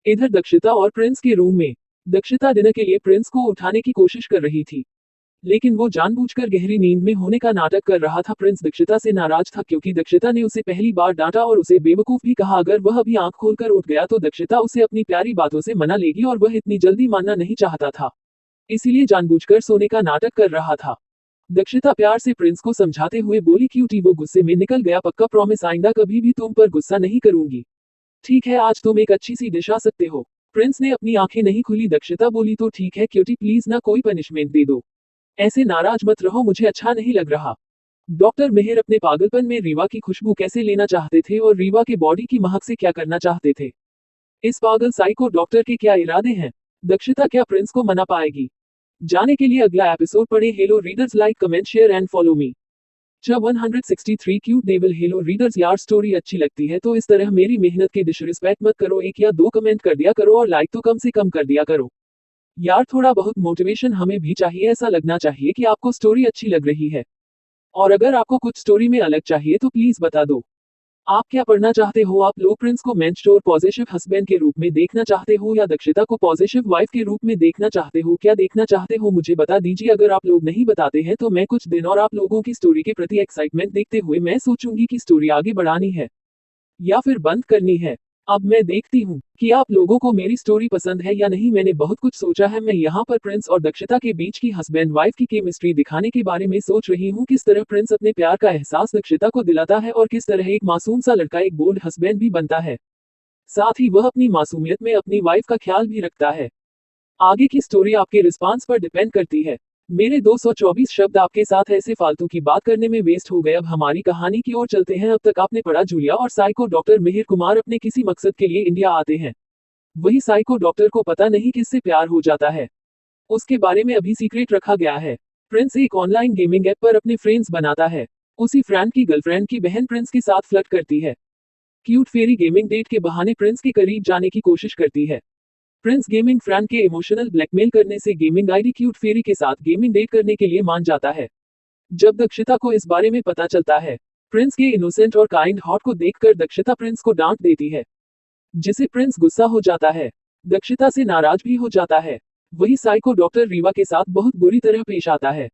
S1: इधर दक्षिता और प्रिंस के रूम में दक्षिता डिनर के लिए प्रिंस को उठाने की कोशिश कर रही थी, लेकिन वो जानबूझकर गहरी नींद में होने का नाटक कर रहा था। प्रिंस दक्षिता से नाराज था क्योंकि दक्षिता ने उसे पहली बार डांटा और उसे बेवकूफ भी कहा। अगर वह अभी आंख खोलकर उठ गया तो दक्षिता उसे अपनी प्यारी बातों से मना लेगी और वह इतनी जल्दी मानना नहीं चाहता था, इसीलिए जानबूझकर सोने का नाटक कर रहा था। दक्षिता प्यार से प्रिंस को समझाते हुए बोली, क्यूटी। वो गुस्से में निकल गया। पक्का प्रॉमिस आइंदा कभी भी तुम पर गुस्सा नहीं करूंगी। ठीक है, आज तुम एक अच्छी सी डिश आ सकते हो। प्रिंस ने अपनी आंखें नहीं खुली। दक्षिता बोली, तो ठीक है क्यूटी, प्लीज ना कोई पनिशमेंट दे दो। ऐसे नाराज मत रहो, मुझे अच्छा नहीं लग रहा। डॉक्टर मेहर अपने पागलपन में रीवा की खुशबू कैसे लेना चाहते थे और रीवा के बॉडी की महक से क्या करना चाहते थे। इस पागल साइको डॉक्टर के क्या इरादे हैं? दक्षिता क्या प्रिंस को मना पाएगी? जाने के लिए अगला एपिसोड पढ़े। Hello readers, like comment share and follow me. 163 cute devil. Hello readers, यार स्टोरी अच्छी लगती है तो इस तरह मेरी मेहनत की डिसरिस्पेक्ट मत करो। 1 या 2 कमेंट कर दिया करो और लाइक तो कम से कम कर दिया करो यार। थोड़ा बहुत मोटिवेशन हमें भी चाहिए। ऐसा लगना चाहिए कि आपको स्टोरी अच्छी लग रही है, और अगर आपको कुछ स्टोरी में अलग चाहिए तो प्लीज बता दो। आप क्या पढ़ना चाहते हो? आप लोग प्रिंस को मेंस्टोर पॉजिटिव हस्बैंड के रूप में देखना चाहते हो या दक्षिता को पॉजिटिव वाइफ के रूप में देखना चाहते हो? क्या देखना चाहते हो मुझे बता दीजिए। अगर आप लोग नहीं बताते हैं तो मैं कुछ दिन और आप लोगों की स्टोरी के प्रति एक्साइटमेंट देखते हुए मैं सोचूंगी कि स्टोरी आगे बढ़ानी है या फिर बंद करनी है। अब मैं देखती हूँ कि आप लोगों को मेरी स्टोरी पसंद है या नहीं। मैंने बहुत कुछ सोचा है। मैं यहाँ पर प्रिंस और दक्षिता के बीच की हस्बैंड वाइफ की केमिस्ट्री दिखाने के बारे में सोच रही हूँ। किस तरह प्रिंस अपने प्यार का एहसास दक्षिता को दिलाता है और किस तरह एक मासूम सा लड़का एक बोल्ड हस्बैंड भी बनता है, साथ ही वह अपनी मासूमियत में अपनी वाइफ का ख्याल भी रखता है। आगे की स्टोरी आपके रिस्पांस पर डिपेंड करती है। मेरे 224 शब्द आपके साथ ऐसे फालतू की बात करने में वेस्ट हो गए। अब हमारी कहानी की ओर चलते हैं। अब तक आपने पढ़ा, जूलिया और साइको डॉक्टर मिहिर कुमार अपने किसी मकसद के लिए इंडिया आते हैं। वही साइको डॉक्टर को पता नहीं किससे प्यार हो जाता है, उसके बारे में अभी सीक्रेट रखा गया है। प्रिंस एक ऑनलाइन गेमिंग ऐप पर अपने फ्रेंड्स बनाता है। उसी फ्रेंड की गर्लफ्रेंड की बहन प्रिंस के साथ फ्लर्ट करती है। क्यूट फेरी गेमिंग डेट के बहाने प्रिंस के करीब जाने की कोशिश करती है। प्रिंस गेमिंग फ्रेंड के इमोशनल ब्लैकमेल करने से गेमिंग आईडी क्यूट फेरी के साथ गेमिंग डेट करने के लिए मान जाता है। जब दक्षिता को इस बारे में पता चलता है, प्रिंस के इनोसेंट और काइंड हार्ट को देखकर दक्षिता प्रिंस को डांट देती है, जिसे प्रिंस गुस्सा हो जाता है, दक्षिता से नाराज भी हो जाता है। वही साइको डॉक्टर रीवा के साथ बहुत बुरी तरह पेश आता है।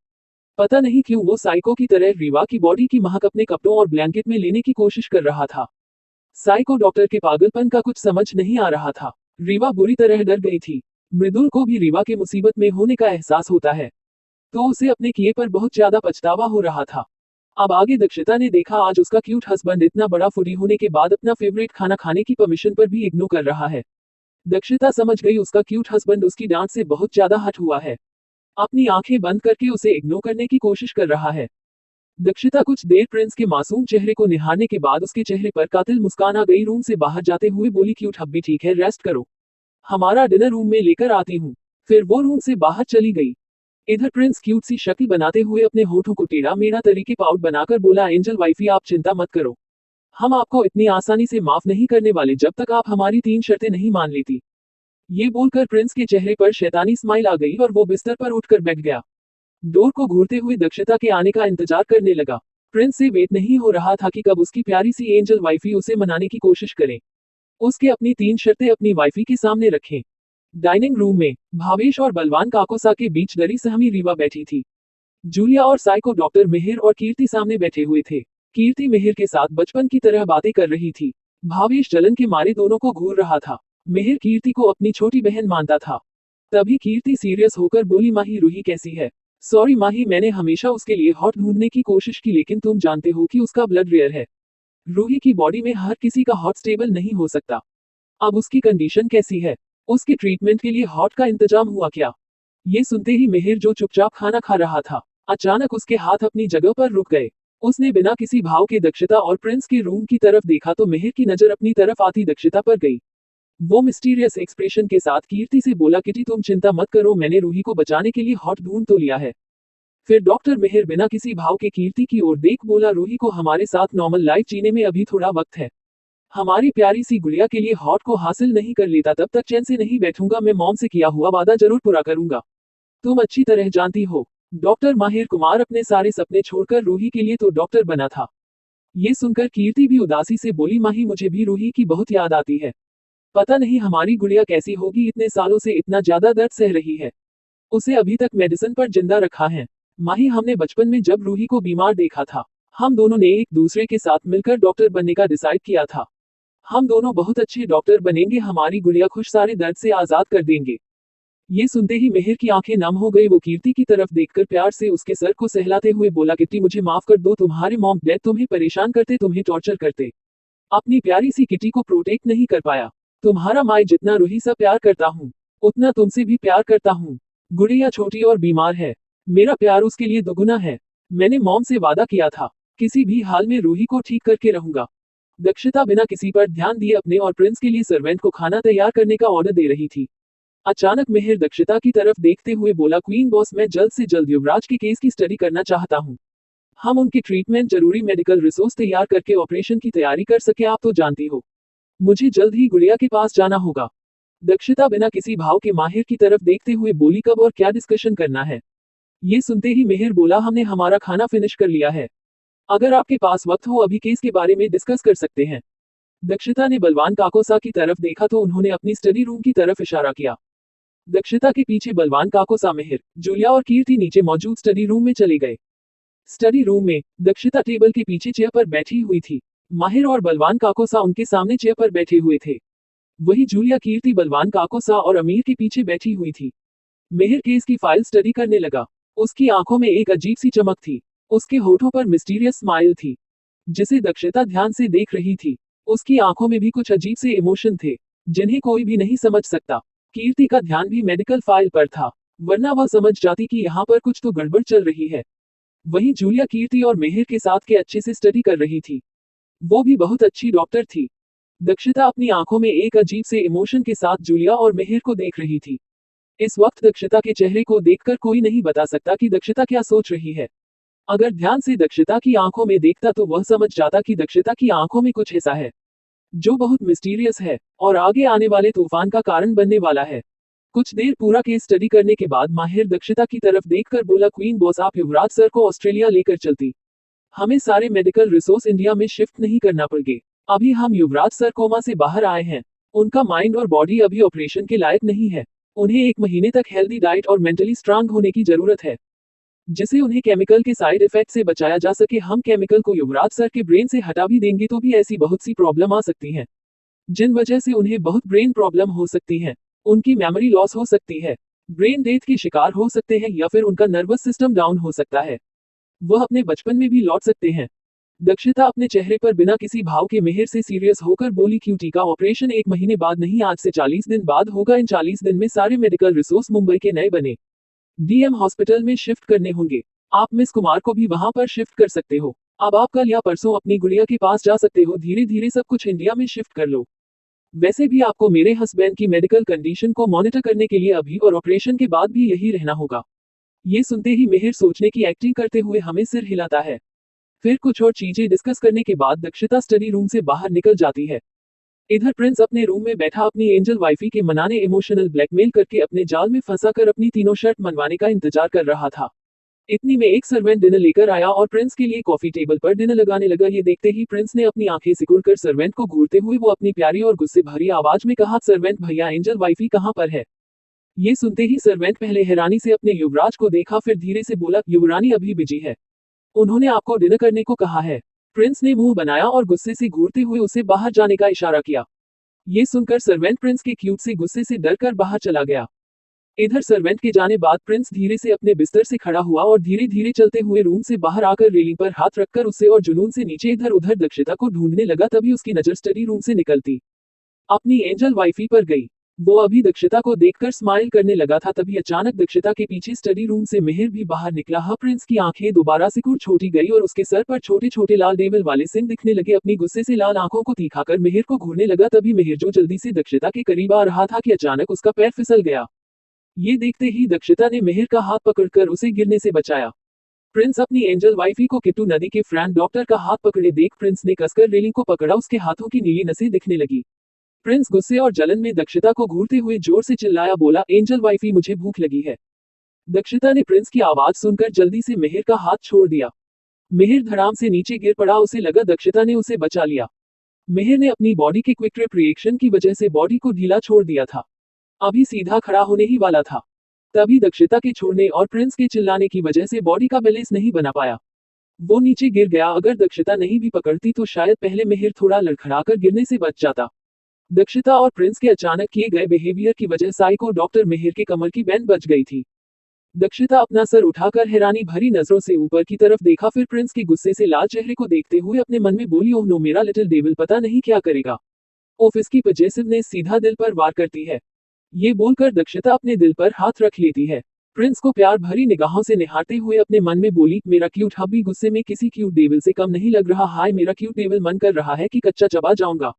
S1: पता नहीं क्यों वो साइको की तरह रीवा की बॉडी की महक अपने कपड़ों और ब्लैंकेट में लेने की कोशिश कर रहा था। साइको डॉक्टर के पागलपन का कुछ समझ नहीं आ रहा था। रीवा बुरी तरह डर गई थी। मृदुल को भी रीवा के मुसीबत में होने का एहसास होता है, तो उसे अपने किए पर बहुत ज्यादा पछतावा हो रहा था। अब आगे दक्षिता ने देखा, आज उसका क्यूट हस्बैंड इतना बड़ा फूडी होने के बाद अपना फेवरेट खाना खाने की परमिशन पर भी इग्नोर कर रहा है। दक्षिता समझ गई उसका क्यूट हस्बैंड उसकी डांट से बहुत ज्यादा हट हुआ है। अपनी आंखें बंद करके उसे इग्नोर करने की कोशिश कर रहा है। दक्षिता कुछ देर प्रिंस के मासूम चेहरे को निहारने के बाद उसके चेहरे पर कातिल मुस्कान आ गई। रूम से बाहर जाते हुए बोली, क्यूट हब्बी ठीक है, रेस्ट करो, हमारा डिनर रूम में लेकर आती हूँ। फिर वो रूम से बाहर चली गई। इधर प्रिंस क्यूट सी शक्ल बनाते हुए अपने होठों को टेढ़ा मेढ़ा तरीके पाउट बनाकर बोला, एंजल वाइफी आप चिंता मत करो, हम आपको इतनी आसानी से माफ नहीं करने वाले जब तक आप हमारी 3 शर्तें नहीं मान लेती। ये बोलकर प्रिंस के चेहरे पर शैतानी स्माइल आ गई और वो बिस्तर पर उठकर बैठ गया। डोर को घूरते हुए दक्षिता के आने का इंतजार करने लगा। प्रिंस से वेट नहीं हो रहा था कि कब उसकी प्यारी सी एंजल वाइफी उसे मनाने की कोशिश करे, उसके अपनी 3 शर्तें अपनी वाइफी के सामने रखें। डाइनिंग रूम में भावेश और बलवान काकोसा के बीच डरी सहमी रीवा बैठी थी। जूलिया और साइको डॉक्टर मिहिर और कीर्ति सामने बैठे हुए थे। कीर्ति मिहिर के साथ बचपन की तरह बातें कर रही थी। भावेश जलन के मारे दोनों को घूर रहा था। मिहिर कीर्ति को अपनी छोटी बहन मानता था। तभी कीर्ति सीरियस होकर बोली, माही रूही कैसी है? सॉरी माही, मैंने हमेशा उसके लिए हॉट ढूंढने की कोशिश की, लेकिन तुम जानते हो कि उसका ब्लड रेयर है। रूही की बॉडी में हर किसी का हॉट स्टेबल नहीं हो सकता। अब उसकी कंडीशन कैसी है? उसके ट्रीटमेंट के लिए हॉट का इंतजाम हुआ क्या? ये सुनते ही मिहिर, जो चुपचाप खाना खा रहा था, अचानक उसके हाथ अपनी जगह पर रुक गए। उसने बिना किसी भाव के दक्षिता और प्रिंस के रूम की तरफ देखा तो मिहिर की नजर अपनी तरफ आती दक्षिता पर गई। वो मिस्टीरियस एक्सप्रेशन के साथ कीर्ति से बोला, किटी तुम चिंता मत करो, मैंने रूही को बचाने के लिए हॉट ढूंढ तो लिया है। फिर डॉक्टर मिहिर बिना किसी भाव के कीर्ति की ओर देख बोला, रूही को हमारे साथ नॉर्मल लाइफ जीने में अभी थोड़ा वक्त है। हमारी प्यारी सी गुड़िया के लिए हॉट को हासिल नहीं कर लेता तब तक चैन से नहीं बैठूंगा। मैं मॉम से किया हुआ वादा जरूर पूरा करूंगा। तुम अच्छी तरह जानती हो, डॉक्टर माहिर कुमार अपने सारे सपने छोड़कर रूही के लिए तो डॉक्टर बना था। ये सुनकर कीर्ति भी उदासी से बोली, माही मुझे भी रूही की बहुत याद आती है। पता नहीं हमारी गुड़िया कैसी होगी, इतने सालों से इतना ज्यादा दर्द सह रही है। उसे अभी तक मेडिसिन पर जिंदा रखा है। माही, हमने बचपन में जब रूही को बीमार देखा था, हम दोनों ने एक दूसरे के साथ मिलकर डॉक्टर बनने का डिसाइड किया था। हम दोनों बहुत अच्छे डॉक्टर बनेंगे, हमारी गुड़िया खुश सारे दर्द से आजाद कर देंगे। ये सुनते ही मिहिर की आंखें नम हो गई। वो कीर्ति की तरफ देखकर प्यार से उसके सर को सहलाते हुए बोला, किट्टी मुझे माफ कर दो, तुम्हारे मॉम डैड तुम्हें परेशान करते, तुम्हें टॉर्चर करते। अपनी प्यारी सी किट्टी को प्रोटेक्ट नहीं कर पाया। तुम्हारा माई जितना रूही से प्यार करता हूँ, उतना तुमसे भी प्यार करता हूँ। गुड़िया छोटी और बीमार है, मेरा प्यार उसके लिए दोगुना है। मैंने मॉम से वादा किया था, किसी भी हाल में रूही को ठीक करके रहूंगा। दक्षिता बिना किसी पर ध्यान दिए अपने और प्रिंस के लिए सर्वेंट को खाना तैयार करने का ऑर्डर दे रही थी। अचानक मिहिर दक्षिता की तरफ देखते हुए बोला, क्वीन बॉस, मैं जल्द से जल्द युवराज के केस की स्टडी करना चाहता हूँ। हम उनके ट्रीटमेंट जरूरी मेडिकल रिसोर्स तैयार करके ऑपरेशन की तैयारी कर सके। आप तो जानती हो, मुझे जल्द ही गुड़िया के पास जाना होगा। दक्षिता बिना किसी भाव के माहिर की तरफ देखते हुए बोली, कब और क्या डिस्कशन करना है? ये सुनते ही मिहिर बोला, हमने हमारा खाना फिनिश कर लिया है। अगर आपके पास वक्त हो अभी केस के बारे में डिस्कस कर सकते हैं। दक्षिता ने बलवान काकोसा की तरफ देखा तो उन्होंने अपनी स्टडी रूम की तरफ इशारा किया। दक्षिता के पीछे बलवान काकोसा, मिहिर, जूलिया और कीर्ति नीचे मौजूद स्टडी रूम में चले गए। स्टडी रूम में दक्षिता टेबल के पीछे चेयर पर बैठी हुई थी। माहिर और बलवान काकोसा उनके सामने चेयर पर बैठे हुए थे। वही जूलिया, कीर्ति, बलवान काकोसा और अमीर के पीछे बैठी हुई थी। मिहिर केस की फाइल स्टडी करने लगा। उसकी आंखों में एक अजीब सी चमक थी। उसके होठों पर मिस्टीरियस स्माइल थी, जिसे दक्षिता ध्यान से देख रही थी। उसकी आंखों में भी कुछ अजीब से इमोशन थे, जिन्हें कोई भी नहीं समझ सकता। कीर्ति का ध्यान भी मेडिकल फाइल पर था, वरना वह समझ जाती कि यहाँ पर कुछ तो गड़बड़ चल रही है। वहीं जूलिया कीर्ति और मिहिर के साथ के अच्छे से स्टडी कर रही थी। वो भी बहुत अच्छी डॉक्टर थी। दक्षिता अपनी आंखों में एक अजीब से इमोशन के साथ जूलिया और मिहिर को देख रही थी। इस वक्त दक्षिता के चेहरे को देखकर कोई नहीं बता सकता कि दक्षिता क्या सोच रही है। अगर ध्यान से दक्षिता की आंखों में देखता तो वह समझ जाता कि दक्षिता की आंखों में कुछ ऐसा है जो बहुत मिस्टीरियस है और आगे आने वाले तूफान का कारण बनने वाला है। कुछ देर पूरा केस स्टडी करने के बाद माहिर दक्षिता की तरफ देखकर बोला, क्वीन बॉस, आप युवराज सर को ऑस्ट्रेलिया लेकर चलती। हमें सारे मेडिकल रिसोर्स इंडिया में शिफ्ट नहीं करना पड़ेगा। अभी हम युवराज सर कोमा से बाहर आए हैं। उनका माइंड और बॉडी अभी ऑपरेशन के लायक नहीं है। उन्हें 1 महीने तक हेल्दी डाइट और मेंटली स्ट्रांग होने की जरूरत है, जिसे उन्हें केमिकल के साइड इफेक्ट से बचाया जा सके। हम केमिकल को युवराज सर के ब्रेन से हटा भी देंगे तो भी ऐसी बहुत सी प्रॉब्लम आ सकती हैं, जिन वजह से उन्हें बहुत ब्रेन प्रॉब्लम हो सकती है। उनकी मेमोरी लॉस हो सकती है, ब्रेन डेथ के शिकार हो सकते हैं या फिर उनका नर्वस सिस्टम डाउन हो सकता है। वह अपने बचपन में भी लौट सकते हैं। दक्षिता अपने चेहरे पर बिना किसी भाव के मिहिर से सीरियस होकर बोली, क्यूटी का ऑपरेशन 1 महीने बाद नहीं, आज से 40 दिन बाद होगा। इन 40 दिन में सारे मेडिकल रिसोर्स मुंबई के नए बने डीएम हॉस्पिटल में शिफ्ट करने होंगे। आप मिस कुमार को भी वहां पर शिफ्ट कर सकते हो। अब आप कल या परसों अपनी गुड़िया के पास जा सकते हो। धीरे धीरे सब कुछ इंडिया में शिफ्ट कर लो। वैसे भी आपको मेरे हस्बैंड की मेडिकल कंडीशन को मॉनिटर करने के लिए अभी और ऑपरेशन के बाद भी यही रहना होगा। ये सुनते ही मिहिर सोचने की एक्टिंग करते हुए हमें सिर हिलाता है। फिर कुछ और चीजें डिस्कस करने के बाद दक्षिता स्टडी रूम से बाहर निकल जाती है। इधर प्रिंस अपने रूम में बैठा अपनी एंजल वाइफी के मनाने इमोशनल ब्लैकमेल करके अपने जाल में फंसाकर अपनी तीनों शर्ट मनवाने का इंतजार कर रहा था। इतनी में एक सर्वेंट डिनर लेकर आया और प्रिंस के लिए कॉफी टेबल पर डिनर लगाने लगा। ये देखते ही प्रिंस ने अपनी आंखें सिकुड़कर सर्वेंट को घूरते हुए वो अपनी प्यारी और गुस्से भरी आवाज में कहा, सर्वेंट भैया, एंजल वाइफी कहाँ पर है? ये सुनते ही सर्वेंट पहले हैरानी से अपने युवराज को देखा, फिर धीरे से बोला, युवरानी अभी बिजी है, उन्होंने आपको डिनर करने को कहा है। प्रिंस ने मुंह बनाया और गुस्से से घूरते हुए उसे बाहर जाने का इशारा किया। ये सुनकर सर्वेंट प्रिंस के क्यूट से गुस्से से डरकर बाहर चला गया। इधर सर्वेंट के जाने बाद प्रिंस धीरे से अपने बिस्तर से खड़ा हुआ और धीरे धीरे चलते हुए रूम से बाहर आकर रेलिंग पर हाथ रखकर उससे और जुनून से नीचे इधर उधर दक्षिता को ढूंढने लगा। तभी उसकी नजर स्टडी रूम से निकलती अपनी एंजल वाइफी पर गई। वो अभी दक्षिता को देखकर स्माइल करने लगा था, तभी अचानक दक्षिता के पीछे स्टडी रूम से मिहिर भी बाहर निकला। प्रिंस की आंखें दोबारा सिकुड़ छोटी गई और उसके सर पर छोटे छोटे लाल डेविल वाले सिंह दिखने लगे। अपनी गुस्से से लाल आंखों को दिखाकर मिहिर को घूरने लगा। तभी मिहिर जो जल्दी से दक्षिता के करीब आ रहा था कि अचानक उसका पैर फिसल गया। ये देखते ही दक्षिता ने मिहिर का हाथ पकड़कर उसे गिरने से बचाया। प्रिंस अपनी एंजल वाइफी को किट्टू नदी के फ्रैंक डॉक्टर का हाथ पकड़े देख प्रिंस ने कसकर रेलिंग को पकड़ा, उसके हाथों की नीली नसें दिखने लगी। प्रिंस गुस्से और जलन में दक्षिता को घूरते हुए जोर से चिल्लाया, बोला, एंजल वाइफी मुझे भूख लगी है। दक्षिता ने प्रिंस की आवाज सुनकर जल्दी से मिहिर का हाथ छोड़ दिया। मिहिर धड़ाम से नीचे गिर पड़ा, उसे लगा दक्षिता ने उसे बचा लिया। मिहिर ने अपनी बॉडी के क्विक ट्रिप रिएक्शन की वजह से बॉडी को ढीला छोड़ दिया था, अभी सीधा खड़ा होने ही वाला था। तभी दक्षिता के छोड़ने और प्रिंस के चिल्लाने की वजह से बॉडी का बैलेंस नहीं बना पाया, वो नीचे गिर गया। अगर दक्षिता नहीं भी पकड़ती तो शायद पहले मिहिर थोड़ा लड़खड़ाकर गिरने से बच जाता। दक्षिता और प्रिंस के अचानक किए गए बिहेवियर की वजह साइको डॉक्टर मिहिर के कमर की बैंड बच गई थी। दक्षिता अपना सर उठाकर हैरानी भरी नजरों से ऊपर की तरफ देखा, फिर प्रिंस के गुस्से से लाल चेहरे को देखते हुए अपने मन में बोली, ओह नो, मेरा लिटिल डेविल पता नहीं क्या करेगा। ओफ, इसकी पजेसिवनेस सीधा दिल पर वार करती है। ये बोलकर दक्षिता अपने दिल पर हाथ रख लेती है। प्रिंस को प्यार भरी निगाहों से निहारते हुए अपने मन में बोली, मेरा क्यूट हब्बी गुस्से में किसी क्यूट डेविल से कम नहीं लग रहा। हाय, मेरा क्यूट डेविल मन कर रहा है कि कच्चा चबा जाऊंगा।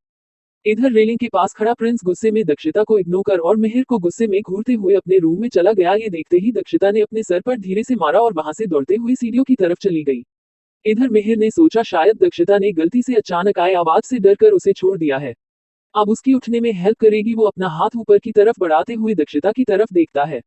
S1: इधर रेलिंग के पास खड़ा प्रिंस गुस्से में दक्षिता को इग्नोर कर और मिहिर को गुस्से में घूरते हुए अपने रूम में चला गया। ये देखते ही दक्षिता ने अपने सर पर धीरे से मारा और वहां से दौड़ते हुए सीढ़ियों की तरफ चली गई। इधर मिहिर ने सोचा शायद दक्षिता ने गलती से अचानक आए आवाज से डरकर उसे छोड़ दिया है, अब उसकी उठने में हेल्प करेगी। वो अपना हाथ ऊपर की तरफ बढ़ाते हुए दक्षिता की तरफ देखता है।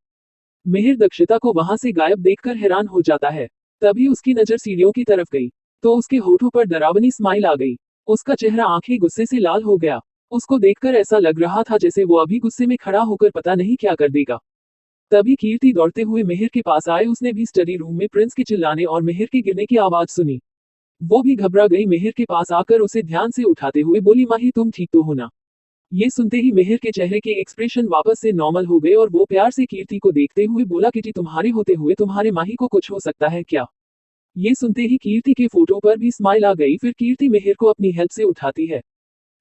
S1: मिहिर दक्षिता को वहां से गायब देखकर हैरान हो जाता है। तभी उसकी नजर सीढ़ियों की तरफ गई तो उसके होठों पर डरावनी स्माइल आ गई। उसका चेहरा आंखें गुस्से से लाल हो गया। उसको देखकर ऐसा लग रहा था जैसे वो अभी गुस्से में खड़ा होकर पता नहीं क्या कर देगा। तभी कीर्ति दौड़ते हुए मिहिर के पास आए। उसने भी स्टडी रूम में प्रिंस के चिल्लाने और मिहिर के गिरने की आवाज सुनी। वो भी घबरा गई। मिहिर के पास आकर उसे ध्यान से उठाते हुए बोली, माही तुम ठीक तो हो ना? ये सुनते ही मिहिर के चेहरे के एक्सप्रेशन वापस से नॉर्मल हो गए और वो प्यार से कीर्ति को देखते हुए बोला, किटी तुम्हारे होते हुए तुम्हारे माही को कुछ हो सकता है क्या? ये सुनते ही कीर्ति के फोटो पर भी स्माइल आ गई। फिर कीर्ति मिहिर को अपनी हेल्प से उठाती है,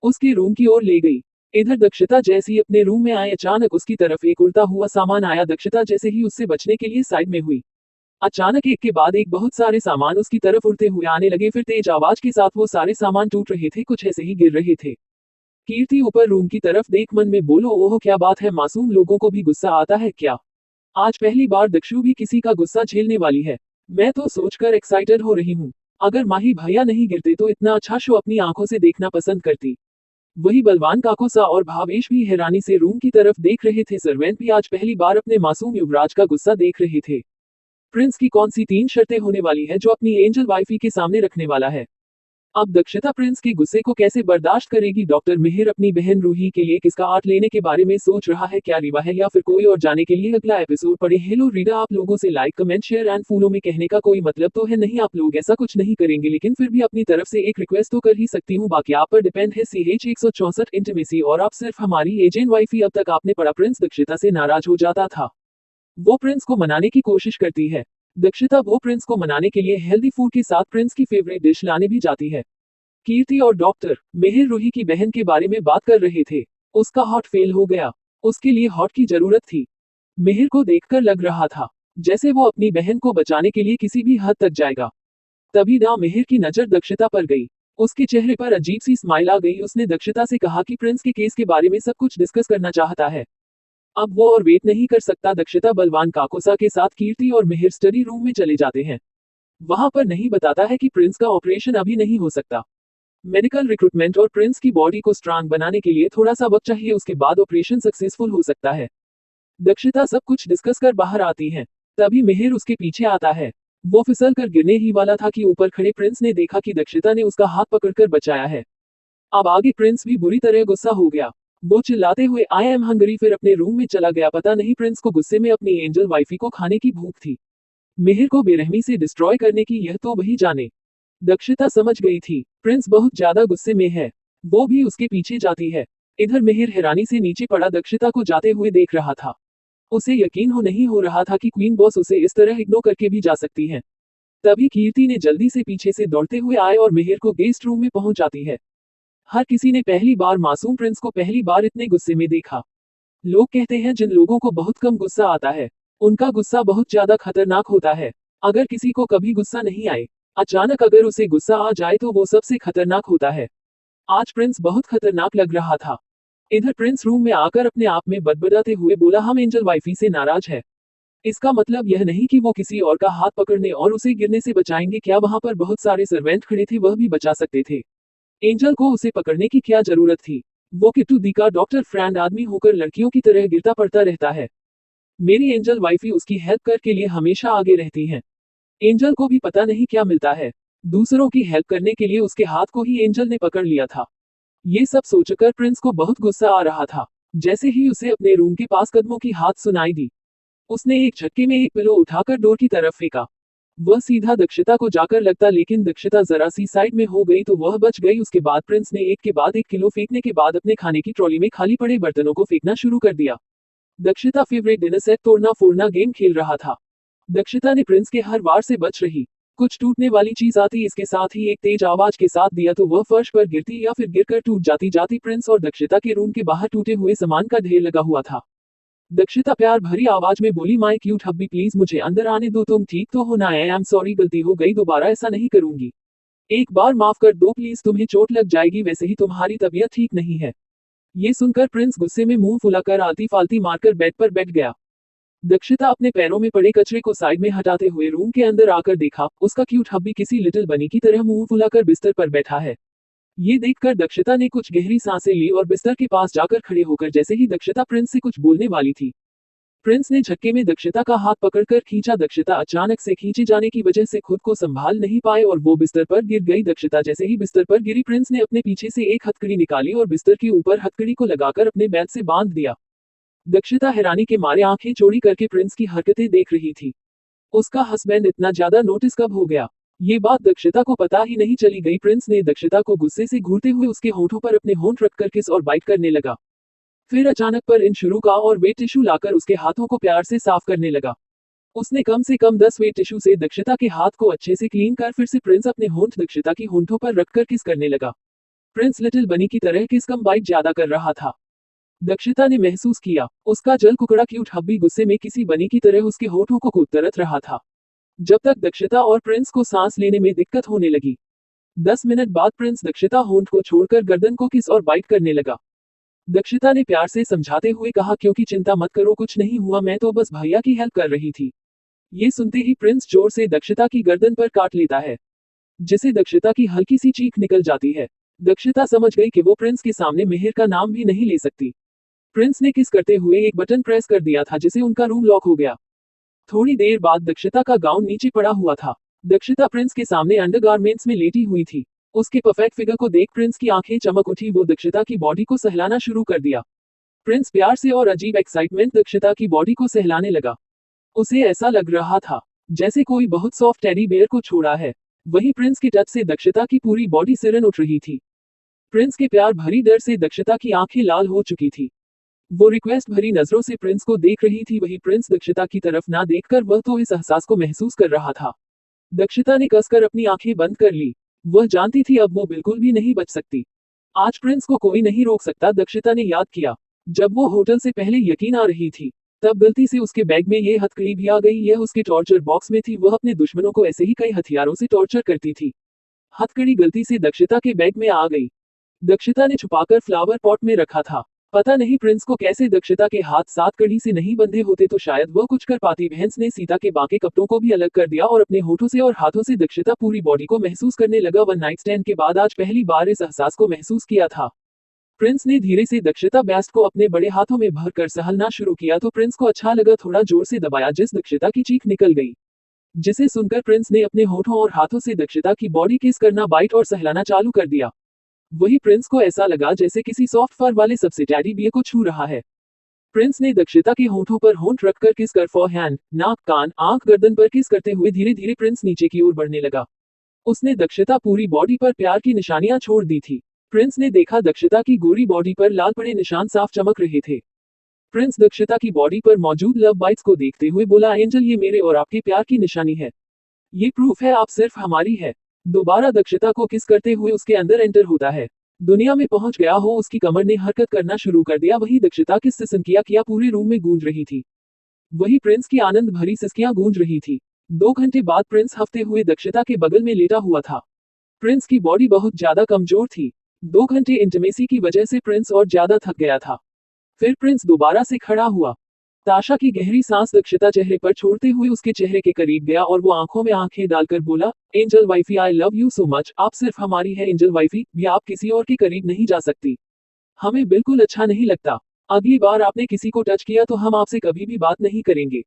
S1: उसके रूम की ओर ले गई। इधर दक्षिता जैसे ही अपने रूम में आए अचानक उसकी तरफ एक उड़ता हुआ सामान आया। दक्षिता जैसे ही उससे बचने के लिए साइड में हुई, अचानक एक के बाद एक बहुत सारे सामान उसकी तरफ उड़ते हुए आने लगे। फिर तेज आवाज के साथ वो सारे सामान टूट रहे थे, कुछ ऐसे ही गिर रहे थे। कीर्ति ऊपर रूम की तरफ देख मन में बोलो, ओह क्या बात है, मासूम लोगों को भी गुस्सा आता है क्या? आज पहली बार दक्षु भी किसी का गुस्सा झेलने वाली है। मैं तो सोचकर एक्साइटेड हो रही हूँ। अगर माही भैया नहीं गिरते तो इतना अच्छा शो अपनी आंखों से देखना पसंद करती। वही बलवान काकोसा और भावेश भी हैरानी से रूम की तरफ देख रहे थे। सर्वेंट भी आज पहली बार अपने मासूम युवराज का गुस्सा देख रहे थे। प्रिंस की कौन सी 3 शर्तें होने वाली है जो अपनी एंजल वाइफी के सामने रखने वाला है? अब दक्षिता प्रिंस के गुस्से को कैसे बर्दाश्त करेगी? डॉक्टर मिहिर अपनी बहन रूही के लिए किसका आर्ट लेने के बारे में सोच रहा है, क्या रिवा है या फिर कोई और? जाने के लिए अगला एपिसोड पढ़े। हेलो रीडर, आप लोगों से like comment share and follow में कहने का कोई मतलब तो है नहीं, आप लोग ऐसा कुछ नहीं करेंगे, लेकिन फिर भी अपनी तरफ से एक रिक्वेस्ट तो कर ही सकती हूँ, बाकी आप पर डिपेंड है। CH 164 इंटीमेसी और आप सिर्फ हमारी एजेंट वाइफी। अब तक आपने पढ़ा प्रिंस दक्षिता से नाराज हो जाता था, वो प्रिंस को मनाने की कोशिश करती है। दक्षिता वो प्रिंस को मनाने के लिए हेल्दी फूड के साथ प्रिंस की फेवरेट डिश लाने भी जाती है। कीर्ति और डॉक्टर मिहिर रूही की बहन के बारे में बात कर रहे थे। उसका हॉट फेल हो गया, उसके लिए हॉट की जरूरत थी। मिहिर को देखकर लग रहा था जैसे वो अपनी बहन को बचाने के लिए किसी भी हद तक जाएगा। तभी ना मिहिर की नजर दक्षिता पर गई, उसके चेहरे पर अजीब सी स्माइल आ गई। उसने दक्षिता से कहा कि प्रिंस के केस के बारे में सब कुछ डिस्कस करना चाहता है। अब वो और वेट नहीं कर सकता। दक्षिता बलवान काकोसा के साथ कीर्ति और मिहिर स्टडी रूम में चले जाते हैं। वहां पर नहीं बताता है कि प्रिंस का ऑपरेशन अभी नहीं हो सकता। मेडिकल रिक्रूटमेंट और प्रिंस की बॉडी को स्ट्रांग बनाने के लिए थोड़ा सा वक्त चाहिए, उसके बाद ऑपरेशन सक्सेसफुल हो सकता है। दक्षिता सब कुछ डिस्कस कर बाहर आती है। तभी मिहिर उसके पीछे आता है। वो फिसल कर गिरने ही वाला था कि ऊपर खड़े प्रिंस ने देखा कि दक्षिता ने उसका हाथ पकड़कर बचाया है। अब आगे प्रिंस भी बुरी तरह गुस्सा हो गया। वो चिल्लाते हुए आई एम हंगरी फिर अपने रूम में चला गया। पता नहीं प्रिंस को गुस्से में अपनी एंजल वाइफी को खाने की भूख थी, मिहिर को बेरहमी से डिस्ट्रॉय करने की, यह तो वही जाने। दक्षिता समझ गई थी प्रिंस बहुत ज्यादा गुस्से में है, वो भी उसके पीछे जाती है। इधर मिहिर हैरानी से नीचे पड़ा दक्षिता को जाते हुए देख रहा था। उसे यकीन नहीं हो रहा था कि क्वीन बॉस उसे इस तरह इग्नोर करके भी जा सकती है। तभी कीर्ति ने जल्दी से पीछे से दौड़ते हुए आए और मिहिर को गेस्ट रूम में पहुंच जाती है। हर किसी ने पहली बार मासूम प्रिंस को पहली बार इतने गुस्से में देखा। लोग कहते हैं जिन लोगों को बहुत कम गुस्सा आता है उनका गुस्सा बहुत ज्यादा खतरनाक होता है। अगर किसी को कभी गुस्सा नहीं आए, अचानक अगर उसे गुस्सा आ जाए तो वो सबसे खतरनाक होता है। आज प्रिंस बहुत खतरनाक लग रहा था। इधर प्रिंस रूम में आकर अपने आप में बड़बड़ाते हुए बोला, हम एंजल वाइफी से नाराज है। इसका मतलब यह नहीं कि वो किसी और का हाथ पकड़ने और उसे गिरने से बचाएंगे। क्या वहां पर बहुत सारे सर्वेंट खड़े थे, वह भी बचा सकते थे। एंजल को उसे पकड़ने की क्या जरूरत थी। वो किट्टू दी का डॉक्टर फ्रेंड आदमी होकर लड़कियों की तरह गिरता पड़ता रहता है। मेरी एंजल वाइफी उसकी हेल्प कर के लिए हमेशा आगे रहती हैं। एंजल को भी पता नहीं क्या मिलता है। दूसरों की हेल्प करने के लिए उसके हाथ को ही एंजल ने पकड़ लिया था। ये सब सोचकर प्रिंस को बहुत गुस्सा आ रहा था। जैसे ही उसे अपने रूम के पास कदमों की हाथ सुनाई दी, उसने एक झटके में एक पिलो उठाकर डोर की तरफ फेंका। वह सीधा दक्षिता को जाकर लगता, लेकिन दक्षिता जरा सी साइड में हो गई तो वह बच गई। उसके बाद प्रिंस ने एक के बाद एक किलो फेंकने के बाद अपने खाने की ट्रॉली में खाली पड़े बर्तनों को फेंकना शुरू कर दिया। दक्षिता फेवरेट डिनर सेट तोड़ना फोड़ना गेम खेल रहा था। दक्षिता ने प्रिंस के हर वार से बच रही। कुछ टूटने वाली चीज आती, इसके साथ ही एक तेज आवाज के साथ दिया तो वह फर्श पर गिरती या फिर गिरकर टूट जाती। प्रिंस और दक्षिता के रूम के बाहर टूटे हुए सामान का ढेर लगा हुआ था। दक्षिता प्यार भरी आवाज में बोली, माय क्यूट हब्बी प्लीज मुझे अंदर आने दो, तुम ठीक तो हो ना? आई एम सॉरी, गलती हो गई, दोबारा ऐसा नहीं करूंगी। एक बार माफ कर दो प्लीज, तुम्हें चोट लग जाएगी, वैसे ही तुम्हारी तबीयत ठीक नहीं है। ये सुनकर प्रिंस गुस्से में मुंह फुलाकर आलती फालती मारकर बेड पर बैठ गया। दक्षिता अपने पैरों में पड़े कचरे को साइड में हटाते हुए रूम के अंदर आकर देखा, उसका क्यूट हब्बी किसी लिटिल बनी की तरह मुंह फुलाकर बिस्तर पर बैठा है। ये देखकर दक्षिता ने कुछ गहरी सांसें ली और बिस्तर के पास जाकर खड़े होकर जैसे ही दक्षिता प्रिंस से कुछ बोलने वाली थी, प्रिंस ने झटके में दक्षिता का हाथ पकड़कर खींचा। दक्षिता अचानक से खींचे जाने की वजह से खुद को संभाल नहीं पाए और वो बिस्तर पर गिर गई। दक्षिता जैसे ही बिस्तर पर गिरी, प्रिंस ने अपने पीछे से एक हथकड़ी निकाली और बिस्तर के ऊपर हथकड़ी को लगाकर अपने बैग से बांध दिया। दक्षिता हैरानी के मारे आंखें चौड़ी करके प्रिंस की हरकतें देख रही थी। उसका हस्बैंड इतना ज्यादा नोटिस कब हो गया, ये बात दक्षिता को पता ही नहीं चली गई। प्रिंस ने दक्षिता को गुस्से से घूरते हुए उसके होंठों पर अपने होंठ रखकर किस और बाइट करने लगा। फिर अचानक पर इन शुरू का और वेट टिश्यू लाकर उसके हाथों को प्यार से साफ करने लगा। उसने कम से कम 10 वेट टिश्यू से दक्षिता के हाथ को अच्छे से क्लीन कर फिर से प्रिंस अपने होंठ दक्षिता की होंठों पर रखकर किस करने लगा। प्रिंस लिटिल बनी की तरह किस कम बाइट ज्यादा कर रहा था। दक्षिता ने महसूस किया, उसका जल कुकड़ा क्यूट हब्बी गुस्से में किसी बनी की तरह उसके होठों को कुतरत रहा था। जब तक दक्षिता और प्रिंस को सांस लेने में दिक्कत होने लगी। 10 मिनट बाद प्रिंस दक्षिता होंठ को छोड़कर गर्दन को किस और बाइट करने लगा। दक्षिता ने प्यार से समझाते हुए कहा, क्योंकि चिंता मत करो, कुछ नहीं हुआ, मैं तो बस भैया की हेल्प कर रही थी। ये सुनते ही प्रिंस जोर से दक्षिता की गर्दन पर काट लेता है, जिसे दक्षिता की हल्की सी चीख निकल जाती है। दक्षिता समझ गई कि वो प्रिंस के सामने मेहर का नाम भी नहीं ले सकती। प्रिंस ने किस करते हुए एक बटन प्रेस कर दिया था, जिसे उनका रूम लॉक हो गया। थोड़ी देर बाद दक्षिता का गाउन नीचे पड़ा हुआ था। दक्षिता प्रिंस के सामने अंडरगारमेंट्स में लेटी हुई थी। उसके परफेक्ट फिगर को देख प्रिंस की आंखें चमक उठी। वो दक्षिता की बॉडी को सहलाना शुरू कर दिया। प्रिंस प्यार से और अजीब एक्साइटमेंट दक्षिता की बॉडी को सहलाने लगा। उसे ऐसा लग रहा था जैसे कोई बहुत सॉफ्ट टेडी बेयर को छोड़ा है। वहीं प्रिंस के टच से दक्षिता की पूरी बॉडी सिरन उठ रही थी। प्रिंस के प्यार भरी डर से दक्षिता की आंखें लाल हो चुकी थी। वो रिक्वेस्ट भरी नजरों से प्रिंस को देख रही थी। वही प्रिंस दक्षिता की तरफ ना देखकर वह तो इस एहसास को महसूस कर रहा था। दक्षिता ने कसकर अपनी आंखें बंद कर ली। वह जानती थी अब वो बिल्कुल भी नहीं बच सकती। आज प्रिंस को कोई नहीं रोक सकता। दक्षिता ने याद किया, जब वो होटल से पहले यकीन आ रही थी, तब गलती से उसके बैग में ये हथकड़ी भी आ गई। यह उसके टॉर्चर बॉक्स में थी। वह अपने दुश्मनों को ऐसे ही कई हथियारों से टॉर्चर करती थी। हथकड़ी गलती से दक्षिता के बैग में आ गई। दक्षिता ने छुपाकर फ्लावर पॉट में रखा था। पता नहीं प्रिंस को कैसे दक्षिता के हाथ साथ कड़ी से नहीं बंधे होते तो शायद वह कुछ कर पाती। भैंस ने सीता के बाकी कपड़ों को भी अलग कर दिया और अपने होठों से और हाथों से दक्षिता पूरी बॉडी को महसूस करने लगा। वन नाइट स्टैंड के बाद आज पहली बार इस एहसास को महसूस किया था। प्रिंस ने धीरे से दक्षिता बेस्ट को अपने बड़े हाथों में भरकर सहलना शुरू किया तो प्रिंस को अच्छा लगा। थोड़ा जोर से दबाया जिस दक्षिता की चीख निकल गई, जिसे सुनकर प्रिंस ने अपने होठों और हाथों से दक्षिता की बॉडी किस करना, बाइट और सहलाना चालू कर दिया। वही प्रिंस को ऐसा लगा जैसे किसी सॉफ्ट फर वाले सबसे टैडी बियर को छू रहा है। प्रिंस ने दक्षिता के होठों पर होंठ रखकर किस कर फॉरहैंड, नाक, कान, आंख, गर्दन पर किस करते हुए धीरे धीरे प्रिंस नीचे की ओर बढ़ने लगा। उसने दक्षिता पूरी बॉडी पर प्यार की निशानियां छोड़ दी थी। प्रिंस ने देखा दक्षिता की गोरी बॉडी पर लाल पड़े निशान साफ चमक रहे थे। प्रिंस दक्षिता की बॉडी पर मौजूद लव बाइट्स को देखते हुए बोला, एंजल ये मेरे और आपके प्यार की निशानी है। ये प्रूफ है आप सिर्फ हमारी है। दोबारा दक्षिता को किस करते हुए उसके अंदर एंटर होता है। दुनिया में पहुंच गया हो। उसकी कमर ने हरकत करना शुरू कर दिया। वही दक्षिता की सिसकियां किया पूरे रूम में गूंज रही थी। वही प्रिंस की आनंद भरी सिसकियां गूंज रही थी। 2 घंटे बाद प्रिंस हफ्ते हुए दक्षिता के बगल में लेटा हुआ था। प्रिंस की बॉडी बहुत ज्यादा कमजोर थी। 2 घंटे इंटिमेसी की वजह से प्रिंस और ज्यादा थक गया था। फिर प्रिंस दोबारा से खड़ा हुआ। ताशा की गहरी सांस दक्षिता चेहरे पर छोड़ते हुए उसके चेहरे के करीब गया और वो आंखों में आंखें डालकर बोला, angel wifey I love you so much, आप सिर्फ हमारी है एंजल वाइफी, भी आप किसी और के करीब नहीं जा सकती। हमें बिल्कुल अच्छा नहीं लगता। अगली बार आपने किसी को टच किया तो हम आपसे कभी भी बात नहीं करेंगे।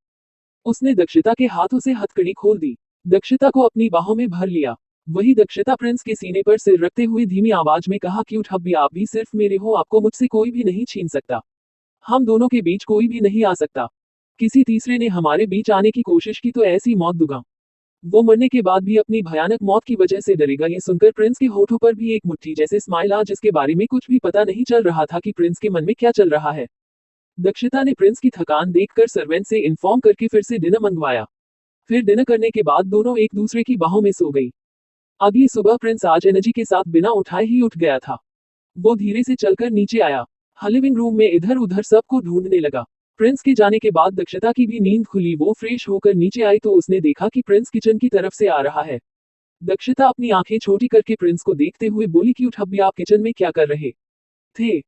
S1: उसने दक्षिता के हाथों से हथकड़ी खोल दी। दक्षिता को अपनी बाहों में भर लिया। वही दक्षिता प्रिंस के सीने पर सिर रखते हुए धीमी आवाज में कहा, क्यूट हब्बी आप भी सिर्फ मेरे हो, आपको मुझसे कोई भी नहीं छीन सकता। हम दोनों के बीच कोई भी नहीं आ सकता। किसी तीसरे ने हमारे बीच आने की कोशिश की तो ऐसी मौत दूंगा। वो मरने के बाद भी अपनी भयानक मौत की वजह से डरेगा। ये सुनकर प्रिंस के होठों पर भी एक मुट्ठी जैसे स्माइल आ, जिसके बारे में कुछ भी पता नहीं चल रहा था कि प्रिंस के मन में क्या चल रहा है। दक्षिता ने प्रिंस की थकान देखकर सर्वेंट से इन्फॉर्म करके फिर से डिनर मंगवाया। फिर डिनर करने के बाद दोनों एक दूसरे की बाहों में सो गई। अगली सुबह प्रिंस आज एनर्जी के साथ बिना उठाए ही उठ गया था। वो धीरे से चलकर नीचे आया। लिविंग रूम में इधर उधर सबको ढूंढने लगा। प्रिंस के जाने के बाद दक्षिता की भी नींद खुली। वो फ्रेश होकर नीचे आई तो उसने देखा कि प्रिंस किचन की तरफ से आ रहा है। दक्षिता अपनी आंखें छोटी करके प्रिंस को देखते हुए बोली, क्यूट हब्बी आप किचन में क्या कर रहे थे?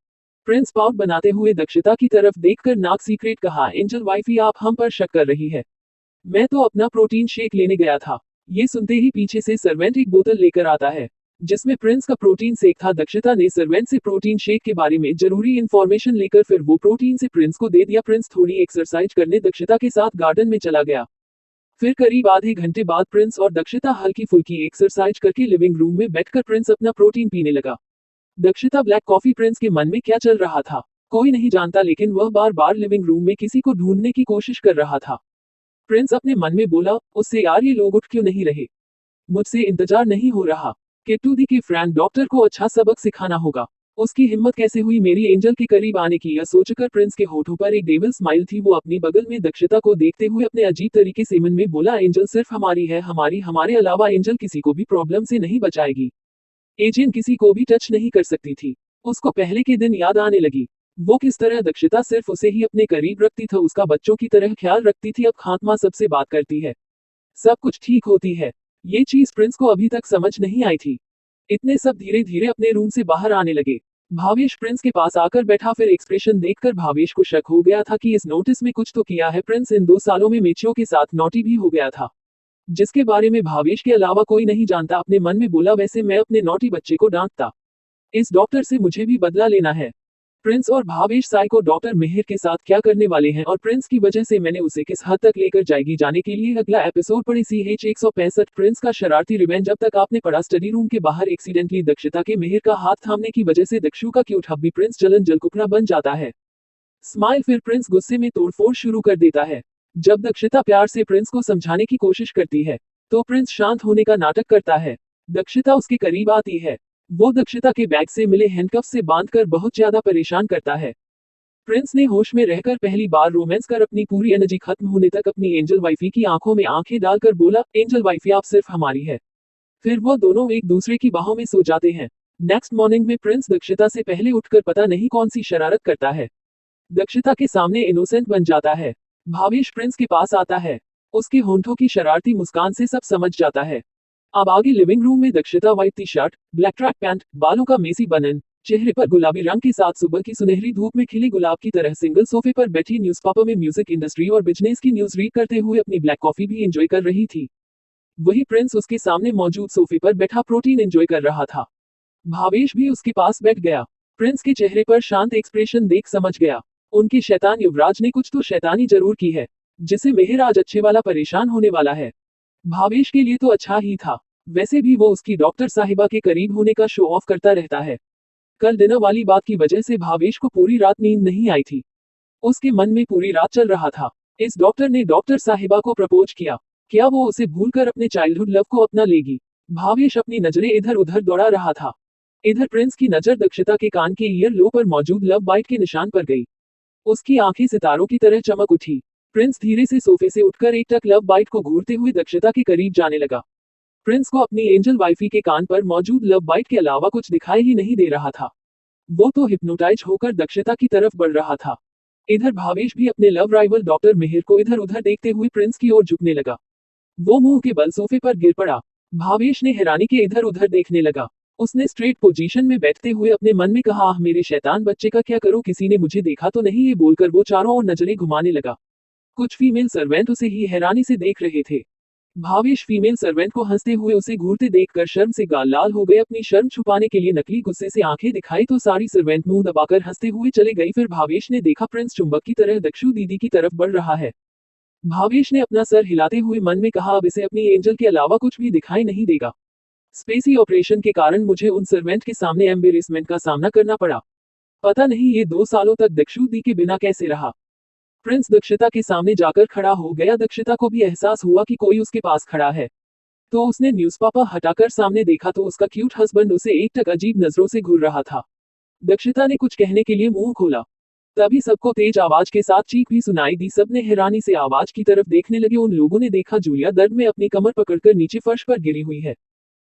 S1: प्रिंस पाउट बनाते हुए दक्षिता की तरफ देखकर नाक सीक्रेट कहा, एंजल वाइफी आप हम पर शक कर रही है। मैं तो अपना प्रोटीन शेक लेने गया था। ये सुनते ही पीछे से सर्वेंट एक बोतल लेकर आता है जिसमें प्रिंस का प्रोटीन शेक था। दक्षिता ने सर्वेंट से प्रोटीन शेक के बारे में जरूरी इंफॉर्मेशन लेकर फिर वो प्रोटीन से प्रिंस को दे दिया। प्रिंस थोड़ी एक्सरसाइज करने दक्षिता के साथ गार्डन में चला गया। फिर करीब आधे घंटे बाद प्रिंस और दक्षिता हल्की फुल्की एक्सरसाइज करके लिविंग रूम में बैठकर प्रिंस अपना प्रोटीन पीने लगा। Dakshita black coffee. प्रिंस के मन में क्या चल रहा था कोई नहीं जानता, लेकिन वह बार बार लिविंग रूम में किसी को ढूंढने की कोशिश कर रहा था। प्रिंस अपने मन में बोला, उससे यार ये लोग उठ क्यों नहीं रहे? मुझसे इंतजार नहीं हो रहा। किट्टू दी के फ्रेंड डॉक्टर को अच्छा सबक सिखाना होगा। उसकी हिम्मत कैसे हुई मेरी एंजल के करीब आने की? यह सोचकर प्रिंस के होठों पर एक डेविल स्माइल थी। वो अपनी बगल में दक्षिता को देखते हुए अपने अजीब तरीके से मन में बोला, एंजल सिर्फ हमारी है, हमारे अलावा एंजल किसी को भी प्रॉब्लम से नहीं बचाएगी। एजेंट किसी को भी टच नहीं कर सकती थी। उसको पहले के दिन याद आने लगी। वो किस तरह दक्षिता सिर्फ उसे ही अपने करीब रखती थी, उसका बच्चों की तरह ख्याल रखती थी। अब खात्मा सबसे बात करती है, सब कुछ ठीक होती है। ये चीज प्रिंस को अभी तक समझ नहीं आई थी। इतने सब धीरे धीरे अपने रूम से बाहर आने लगे। भावेश प्रिंस के पास आकर बैठा। फिर एक्सप्रेशन देखकर भावेश को शक हो गया था कि इस नोटिस में कुछ तो किया है। प्रिंस इन 2 सालों में मेचियो के साथ नोटी भी हो गया था, जिसके बारे में भावेश के अलावा कोई नहीं जानता। अपने मन में बोला, वैसे मैं अपने नोटी बच्चे को डांटता। इस डॉक्टर से मुझे भी बदला लेना है। प्रिंस और भावेश साइको डॉक्टर मिहिर के साथ क्या करने वाले हैं और प्रिंस की वजह से मैंने उसे किस हद तक लेकर जाएगी, जाने के लिए अगला एपिसोड पढ़े। CH 165 प्रिंस का शरारती रिवेंज। अब तक आपने पढ़ा स्टडी रूम के बाहर एक्सीडेंटली दक्षिता के मिहिर का हाथ थामने की वजह से दक्षु का क्यूट हब्बी प्रिंस जलन जलकुकड़ा बन जाता है। स्माइल। फिर प्रिंस गुस्से में तोड़फोड़ शुरू कर देता है। जब दक्षिता प्यार से प्रिंस को समझाने की कोशिश करती है तो प्रिंस शांत होने का नाटक करता है। दक्षिता उसके करीब आती है। वो दक्षिता के बैग से मिले हैंडकफ से बांधकर बहुत ज्यादा परेशान करता है। प्रिंस ने होश में रहकर पहली बार रोमांस कर अपनी पूरी एनर्जी खत्म होने तक अपनी एंजल वाइफी की आंखों में आंखें डालकर बोला, एंजल वाइफी आप सिर्फ हमारी है। फिर वो दोनों एक दूसरे की बाहों में सो जाते हैं। नेक्स्ट मॉर्निंग में प्रिंस दक्षिता से पहले उठकर पता नहीं कौन सी शरारत करता है। दक्षिता के सामने इनोसेंट बन जाता है। भावेश प्रिंस के पास आता है। उसके होंठों की शरारती मुस्कान से सब समझ जाता है। अब आगे लिविंग रूम में Dakshita white T shirt, black track pant, बालों का मेसी बनन, चेहरे पर गुलाबी रंग के साथ सुबह की सुनहरी धूप में खिले गुलाब की तरह सिंगल सोफे पर बैठी न्यूज़पेपर में म्यूजिक इंडस्ट्री और बिजनेस की न्यूज रीड करते हुए अपनी ब्लैक कॉफी भी एंजॉय कर रही थी। वही प्रिंस उसके सामने मौजूद सोफे पर बैठा प्रोटीन एंजॉय कर रहा था। भावेश भी उसके पास बैठ गया। प्रिंस के चेहरे पर शांत एक्सप्रेशन देख समझ गया, उनके शैतान युवराज ने कुछ तो शैतानी जरूर की है, जिसे मेहर आज अच्छे वाला परेशान होने वाला है। भावेश के लिए तो अच्छा ही था, वैसे भी वो उसकी डॉक्टर साहिबा के करीब होने का शो ऑफ करता रहता है। कल डिनर वाली बात की वजह से भावेश को पूरी रात नींद नहीं आई थी। उसके मन में पूरी रात चल रहा था, इस डॉक्टर ने डॉक्टर साहिबा को प्रपोज किया, क्या वो उसे भूलकर अपने चाइल्डहुड लव को अपना लेगी? भावेश अपनी नजरें इधर उधर दौड़ा रहा था। इधर प्रिंस की नजर दक्षिता के कान के ईयर लो पर मौजूद लव बाइट के निशान पर गई। उसकी आंखें सितारों की तरह चमक उठी। प्रिंस धीरे से सोफे से उठकर एक टक लव बाइट को घूरते हुए दक्षिता के करीब जाने लगा। प्रिंस को अपनी एंजल वाइफी के कान पर मौजूद लव बाइट के अलावा कुछ दिखाई ही नहीं दे रहा था। वो तो हिप्नोटाइज होकर दक्षिता की तरफ बढ़ रहा था। इधर भावेश भी अपने लव राइवल डॉक्टर मिहिर को इधर उधर देखते हुए प्रिंस की ओर झुकने लगा। वो मुंह के बल सोफे पर गिर पड़ा। भावेश ने हैरानी के इधर उधर देखने लगा। उसने स्ट्रेट पोजीशन में बैठते हुए अपने मन में कहा, आह मेरे शैतान बच्चे का क्या करूं, किसी ने मुझे देखा तो नहीं। ये बोलकर वो चारों ओर नजरें घुमाने लगा। कुछ फीमेल सर्वेंट उसे ही हैरानी से देख रहे थे। भावेश फीमेल सर्वेंट को हंसते हुए उसे घूरते देखकर शर्म से गाल लाल हो गए। अपनी शर्म छुपाने के लिए नकली गुस्से से आंखें दिखाई तो सारी सर्वेंट मुंह दबाकर हंसते हुए चले गई। फिर भावेश ने देखा प्रिंस चुंबक की तरह दक्षु दीदी की तरफ बढ़ रहा है। भावेश ने अपना सर हिलाते हुए मन में कहा, अब इसे अपनी एंजल के अलावा कुछ भी दिखाई नहीं देगा। स्पेसी ऑपरेशन के कारण मुझे उन सर्वेंट के सामने एम्बेरेसमेंट का सामना करना पड़ा। पता नहीं ये 2 सालों तक दक्षु दी के बिना कैसे रहा। प्रिंस दक्षिता के सामने जाकर खड़ा हो गया। दक्षिता को भी एहसास हुआ कि कोई उसके पास खड़ा है, तो उसने न्यूज़पेपर हटाकर सामने देखा तो उसका क्यूट हस्बैंड उसे एकटक अजीब नजरों से घूर रहा था। दक्षिता ने कुछ कहने के लिए मुंह खोला, तभी सबको तेज आवाज के साथ चीख भी सुनाई दी। सबने हैरानी से आवाज की तरफ देखने लगे। उन लोगों ने देखा जूलिया दर्द में अपनी कमर पकड़कर नीचे फर्श पर गिरी हुई है।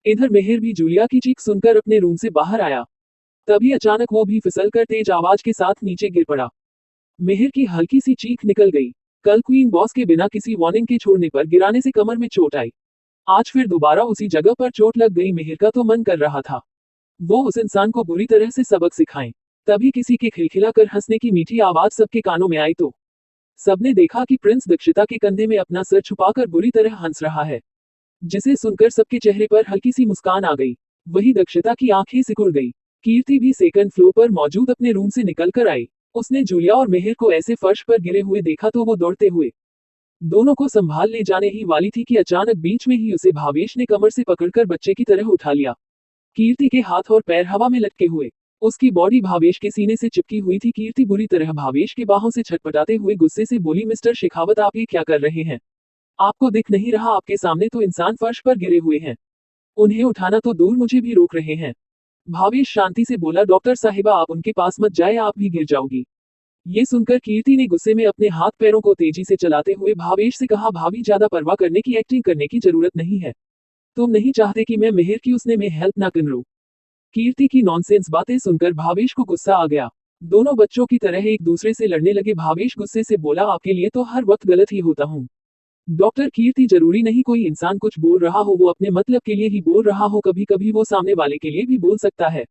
S1: इधर मेहर भी जूलिया की चीख सुनकर अपने रूम से बाहर आया। तभी अचानक वो भी फिसलकर तेज आवाज के साथ नीचे गिर पड़ा। मेहर की हल्की सी चीख निकल गई। कल क्वीन बॉस के बिना किसी वार्निंग के छोड़ने पर गिराने से कमर में चोट आई। आज फिर दोबारा उसी जगह पर चोट लग गई। मेहर का तो मन कर रहा था वो उस इंसान को बुरी तरह से सबक सिखाएं। तभी किसी के खिलखिलाकर हंसने की मीठी आवाज सबके कानों में आई तो सबने देखा कि प्रिंस दक्षिता के कंधे में अपना सर छुपाकर बुरी तरह हंस रहा है, जिसे सुनकर सबके चेहरे पर हल्की सी मुस्कान आ गई। वही दक्षिता की आंखें सिकुड़ गई। कीर्ति भी सेकंड फ्लोर पर मौजूद अपने रूम से निकल कर आई। उसने जूलिया और मेहर को ऐसे फर्श पर गिरे हुए देखा तो वो दौड़ते हुए दोनों को संभाल ले जाने ही वाली थी कि अचानक बीच में ही उसे भावेश ने कमर से पकड़कर बच्चे की तरह उठा लिया। कीर्ति के हाथ और पैर हवा में लटके हुए, उसकी बॉडी भावेश के सीने से चिपकी हुई थी। कीर्ति बुरी तरह भावेश के बाहों से छटपटाते हुए गुस्से से बोली, मिस्टर शेखावत आप ये क्या कर रहे हैं? आपको दिख नहीं रहा आपके सामने तो इंसान फर्श पर गिरे हुए हैं, उन्हें उठाना तो दूर मुझे भी रोक रहे हैं। भावेश शांति से बोला, डॉक्टर साहिबा आप उनके पास मत जाए, आप भी गिर जाओगी। ये सुनकर कीर्ति ने गुस्से में अपने हाथ पैरों को तेजी से चलाते हुए भावेश से कहा, भाभी ज्यादा परवाह करने की एक्टिंग करने की जरूरत नहीं है। तुम नहीं चाहते कि मैं मेहर की उसने में हेल्प ना करूं। कीर्ति की नॉनसेंस बातें सुनकर भावेश को गुस्सा आ गया। दोनों बच्चों की तरह एक दूसरे से लड़ने लगे। भावेश गुस्से से बोला, आपके लिए तो हर वक्त गलत ही होता हूँ। डॉक्टर कीर्ति जरूरी नहीं कोई इंसान कुछ बोल रहा हो वो अपने मतलब के लिए ही बोल रहा हो, कभी कभी वो सामने वाले के लिए भी बोल सकता है।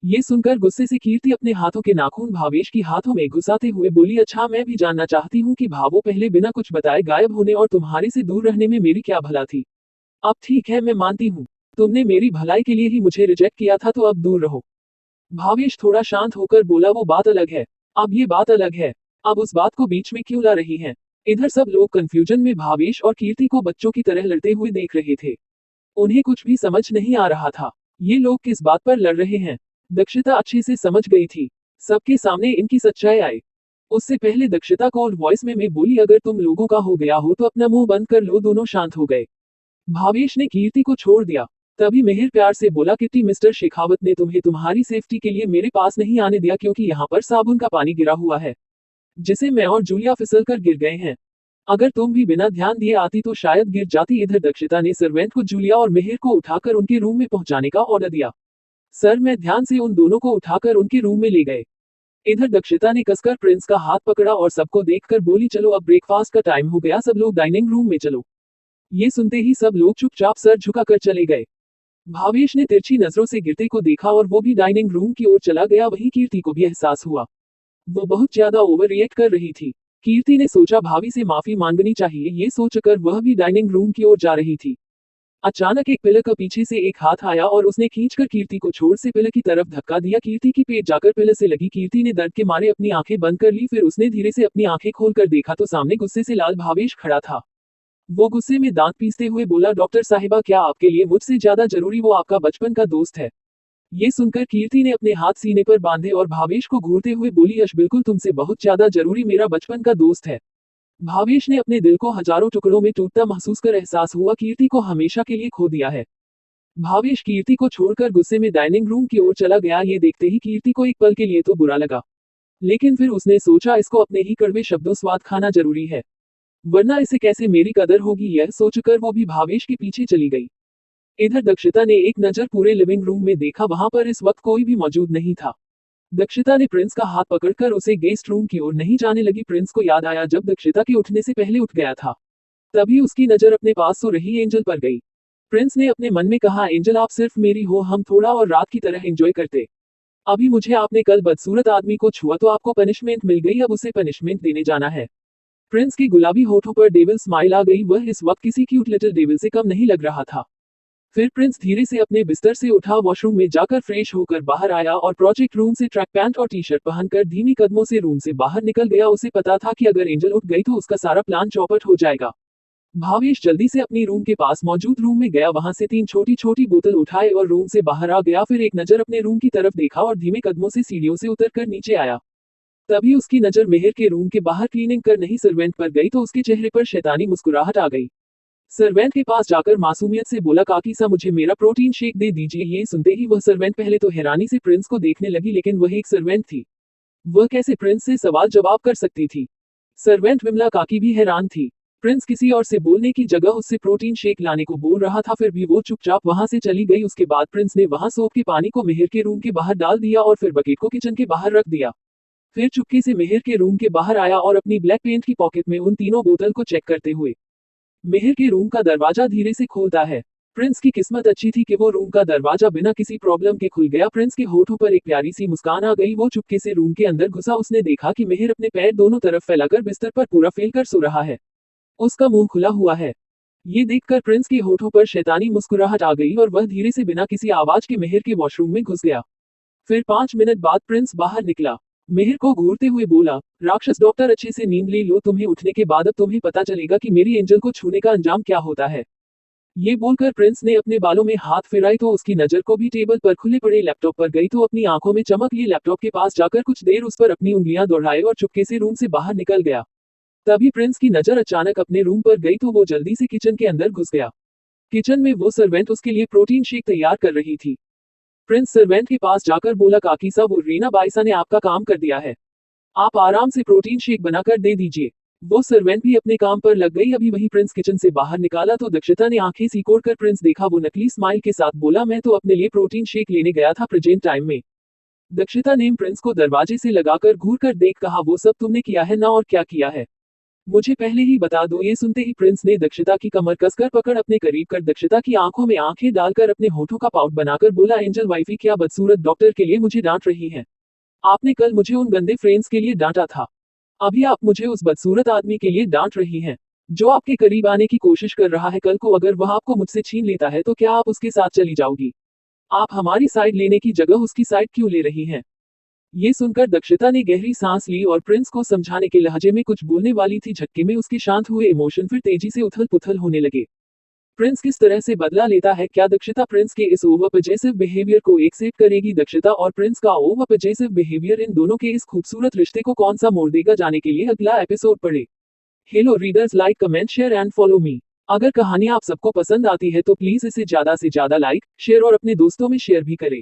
S1: ये सुनकर गुस्से से कीर्ति अपने हाथों के नाखून भावेश की हाथों में घुसाते हुए बोली, अच्छा मैं भी जानना चाहती हूँ कि भावो पहले बिना कुछ बताए गायब होने और तुम्हारे से दूर रहने में मेरी क्या भला थी। अब ठीक है मैं मानती हूँ तुमने मेरी भलाई के लिए ही मुझे रिजेक्ट किया था, तो अब दूर रहो। भावेश थोड़ा शांत होकर बोला, वो बात अलग है, अब ये बात अलग है, अब उस बात को बीच में क्यों ला रही हैं? इधर सब लोग कंफ्यूजन में भावेश और कीर्ति को बच्चों की तरह लड़ते हुए देख रहे थे। उन्हें कुछ भी समझ नहीं आ रहा था ये लोग किस बात पर लड़ रहे हैं। दक्षिता अच्छे से समझ गई थी। सबके सामने इनकी सच्चाई आई उससे पहले दक्षिता कोल्ड वॉइस में बोली, अगर तुम लोगों का हो गया हो तो अपना मुंह बंद कर लो। दोनों शांत हो गए। भावेश ने कीर्ति को छोड़ दिया। तभी मेहर प्यार से बोला, किट्टी मिस्टर शेखावत ने तुम्हें तुम्हारी सेफ्टी के लिए मेरे पास नहीं आने दिया क्योंकि यहाँ पर साबुन का पानी गिरा हुआ है जिसे मैं और जूलिया फिसल कर गिर गए हैं। अगर तुम भी बिना ध्यान दिए आती तो शायद गिर जाती। इधर दक्षिता ने सर्वेंट को जूलिया और मेहर को उठाकर उनके रूम में पहुंचाने का ऑर्डर दिया। सर मैं ध्यान से उन दोनों को उठाकर उनके रूम में ले गए। इधर दक्षिता ने कसकर प्रिंस का हाथ पकड़ा और सबको देखकर बोली, चलो अब ब्रेकफास्ट का टाइम हो गया, सब लोग डाइनिंग रूम में चलो। ये सुनते ही सब लोग चुपचाप सर झुकाकर चले गए। भावेश ने तिरछी नजरों से गिरते को देखा और वो भी डाइनिंग रूम की ओर चला गया। वहीं कीर्ति को भी एहसास हुआ वो बहुत ज्यादा ओवर रिएक्ट कर रही थी। कीर्ति ने सोचा भाभी से माफी मांगनी चाहिए। ये सोचकर वह भी डाइनिंग रूम की ओर जा रही थी। अचानक एक पिलर का पीछे से एक हाथ आया और उसने खींचकर कीर्ति को छोड़ से पिलर की तरफ धक्का दिया। कीर्ति की पेट जाकर पिलर से लगी। कीर्ति ने दर्द के मारे अपनी आंखें बंद कर ली। फिर उसने धीरे से अपनी आंखें खोलकर देखा तो सामने गुस्से से लाल भावेश खड़ा था। वो गुस्से में दांत पीसते हुए बोला, डॉक्टर साहिबा क्या आपके लिए मुझसे ज्यादा जरूरी वो आपका बचपन का दोस्त है? ये सुनकर कीर्ति ने अपने हाथ सीने पर बांधे और भावेश को घूरते हुए बोली, यश बिल्कुल तुमसे बहुत ज्यादा जरूरी मेरा बचपन का दोस्त है। भावेश ने अपने दिल को हजारों टुकड़ों में टूटता महसूस कर एहसास हुआ कीर्ति को हमेशा के लिए खो दिया है। भावेश कीर्ति को छोड़कर गुस्से में डाइनिंग रूम की ओर चला गया। ये देखते ही कीर्ति को एक पल के लिए तो बुरा लगा, लेकिन फिर उसने सोचा इसको अपने ही कड़वे शब्दों स्वाद खाना जरूरी है, वरना इसे कैसे मेरी कदर होगी। यह सोचकर वो भी भावेश के पीछे चली गई। इधर दक्षिता ने एक नजर पूरे लिविंग रूम में देखा। वहां पर इस वक्त कोई भी मौजूद नहीं था। दक्षिता ने प्रिंस का हाथ पकड़कर उसे गेस्ट रूम की ओर नहीं जाने लगी। प्रिंस को याद आया जब दक्षिता के उठने से पहले उठ गया था। तभी उसकी नजर अपने पास सो रही एंजल पर गई। प्रिंस ने अपने मन में कहा, एंजल आप सिर्फ मेरी हो, हम थोड़ा और रात की तरह एंजॉय करते। अभी मुझे आपने कल बदसूरत आदमी को छुआ तो आपको पनिशमेंट मिल गई, अब उसे पनिशमेंट देने जाना है। प्रिंस की गुलाबी होठों पर डेविल स्माइल आ गई, वह इस वक्त किसी क्यूट लिटिल डेविल से कम नहीं लग रहा था। फिर प्रिंस धीरे से अपने बिस्तर से उठा, वॉशरूम में जाकर फ्रेश होकर बाहर आया और प्रोजेक्ट रूम से ट्रैक पैंट और टी शर्ट पहनकर धीमी कदमों से रूम से बाहर निकल गया। उसे पता था कि अगर एंजल उठ गई तो उसका सारा प्लान चौपट हो जाएगा। भावेश जल्दी से अपनी रूम के पास मौजूद रूम में गया, वहां से 3 छोटी छोटी बोतल उठाए और रूम से बाहर आ गया। फिर एक नजर अपने रूम की तरफ देखा और धीमे कदमों से सीढ़ियों से उतरकर नीचे आया। तभी उसकी नजर मेहर के रूम के बाहर क्लीनिंग कर रही सर्वेंट पर गई तो उसके चेहरे पर शैतानी मुस्कुराहट आ गई। सर्वेंट के पास जाकर मासूमियत से बोला, काकी सा मुझे मेरा प्रोटीन शेक दे दीजिए। ये सुनते ही वह सर्वेंट पहले तो हैरानी से प्रिंस को देखने लगी, लेकिन वह एक सर्वेंट थी, वह कैसे प्रिंस से सवाल जवाब कर सकती थी। सर्वेंट विमला काकी भी हैरान थी। प्रिंस किसी और से बोलने की जगह उससे प्रोटीन शेक लाने को बोल रहा था, फिर भी वो चुपचाप वहां से चली गई। उसके बाद प्रिंस ने वहां सोप के पानी को मेहर के रूम के बाहर डाल दिया और फिर बकेट को किचन के बाहर रख दिया। फिर चुपके से मेहर के रूम के बाहर आया और अपनी ब्लैक पेंट की पॉकेट में उन तीनों बोतल को चेक करते हुए मेहर के रूम का दरवाजा धीरे से खोलता है। प्रिंस की किस्मत अच्छी थी कि वो रूम का दरवाजा बिना किसी प्रॉब्लम के खुल गया। प्रिंस के होठों पर एक प्यारी सी मुस्कान आ गई। वो चुपके से रूम के अंदर घुसा। उसने देखा कि मेहर अपने पैर दोनों तरफ फैलाकर बिस्तर पर पूरा फैल कर सो रहा है, उसका मुंह खुला हुआ है। ये देखकर प्रिंस के होठों पर शैतानी मुस्कुराहट आ गई और वह धीरे से बिना किसी आवाज के मेहर के वॉशरूम में घुस गया। फिर 5 मिनट बाद प्रिंस बाहर निकला, मेहर को घूरते हुए बोला, राक्षस डॉक्टर अच्छे से नींद ले लो, तुम्हें उठने के बाद अब तुम्हें पता चलेगा कि मेरी एंजल को छूने का अंजाम क्या होता है। ये बोलकर प्रिंस ने अपने बालों में हाथ फिराई तो उसकी नजर को भी टेबल पर खुले पड़े लैपटॉप पर गई तो अपनी आंखों में चमक लिए लैपटॉप के पास जाकर कुछ देर उस पर अपनी उंगलियां दौड़ाए और चुपके से रूम से बाहर निकल गया। तभी प्रिंस की नजर अचानक अपने रूम पर गई तो वो जल्दी से किचन के अंदर घुस गया। किचन में वो सर्वेंट उसके लिए प्रोटीन शेक तैयार कर रही थी। प्रिंस सर्वेंट के पास जाकर बोला, काकी साहब वो रीना बाईसा ने आपका काम कर दिया है, आप आराम से प्रोटीन शेक बनाकर दे दीजिए। वो सर्वेंट भी अपने काम पर लग गई। अभी वही प्रिंस किचन से बाहर निकाला तो दक्षिता ने आंखें सिकोड़ कर प्रिंस देखा। वो नकली स्माइल के साथ बोला, मैं तो अपने लिए प्रोटीन शेक लेने गया था प्रेजेंट टाइम में। दक्षिता ने प्रिंस को दरवाजे से लगाकर घूर कर देख कहा, वो सब तुमने किया है ना, और क्या किया है मुझे पहले ही बता दो। ये सुनते ही प्रिंस ने दक्षिता की कमर कसकर पकड़ अपने करीब कर दक्षिता की आंखों में आंखें डालकर अपने होठों का पाउट बनाकर बोला, एंजल वाइफी क्या बदसूरत डॉक्टर के लिए मुझे डांट रही है? आपने कल मुझे उन गंदे फ्रेंड्स के लिए डांटा था, अभी आप मुझे उस बदसूरत आदमी के लिए डांट रही हैं जो आपके करीब आने की कोशिश कर रहा है। कल को अगर वह आपको मुझसे छीन लेता है तो क्या आप उसके साथ चली जाओगी? आप हमारी साइड लेने की जगह उसकी साइड क्यों ले रही हैं? ये सुनकर दक्षिता ने गहरी सांस ली और प्रिंस को समझाने के लहजे में कुछ बोलने वाली थी। झटके में उसके शांत हुए इमोशन फिर तेजी से उथल पुथल होने लगे। प्रिंस किस तरह से बदला लेता है? क्या दक्षिता प्रिंस के इस ओवर पजेसिव बिहेवियर को एक्सेप्ट करेगी? दक्षिता और प्रिंस का ओवर पजेसिव बिहेवियर इन दोनों के इस खूबसूरत रिश्ते को कौन सा मोड़ देगा? जाने के लिए अगला एपिसोड पढ़े। Hello readers, like comment share and follow me. अगर कहानी आप सबको पसंद आती है तो प्लीज इसे ज्यादा से ज्यादा लाइक शेयर और अपने दोस्तों में शेयर भी करें।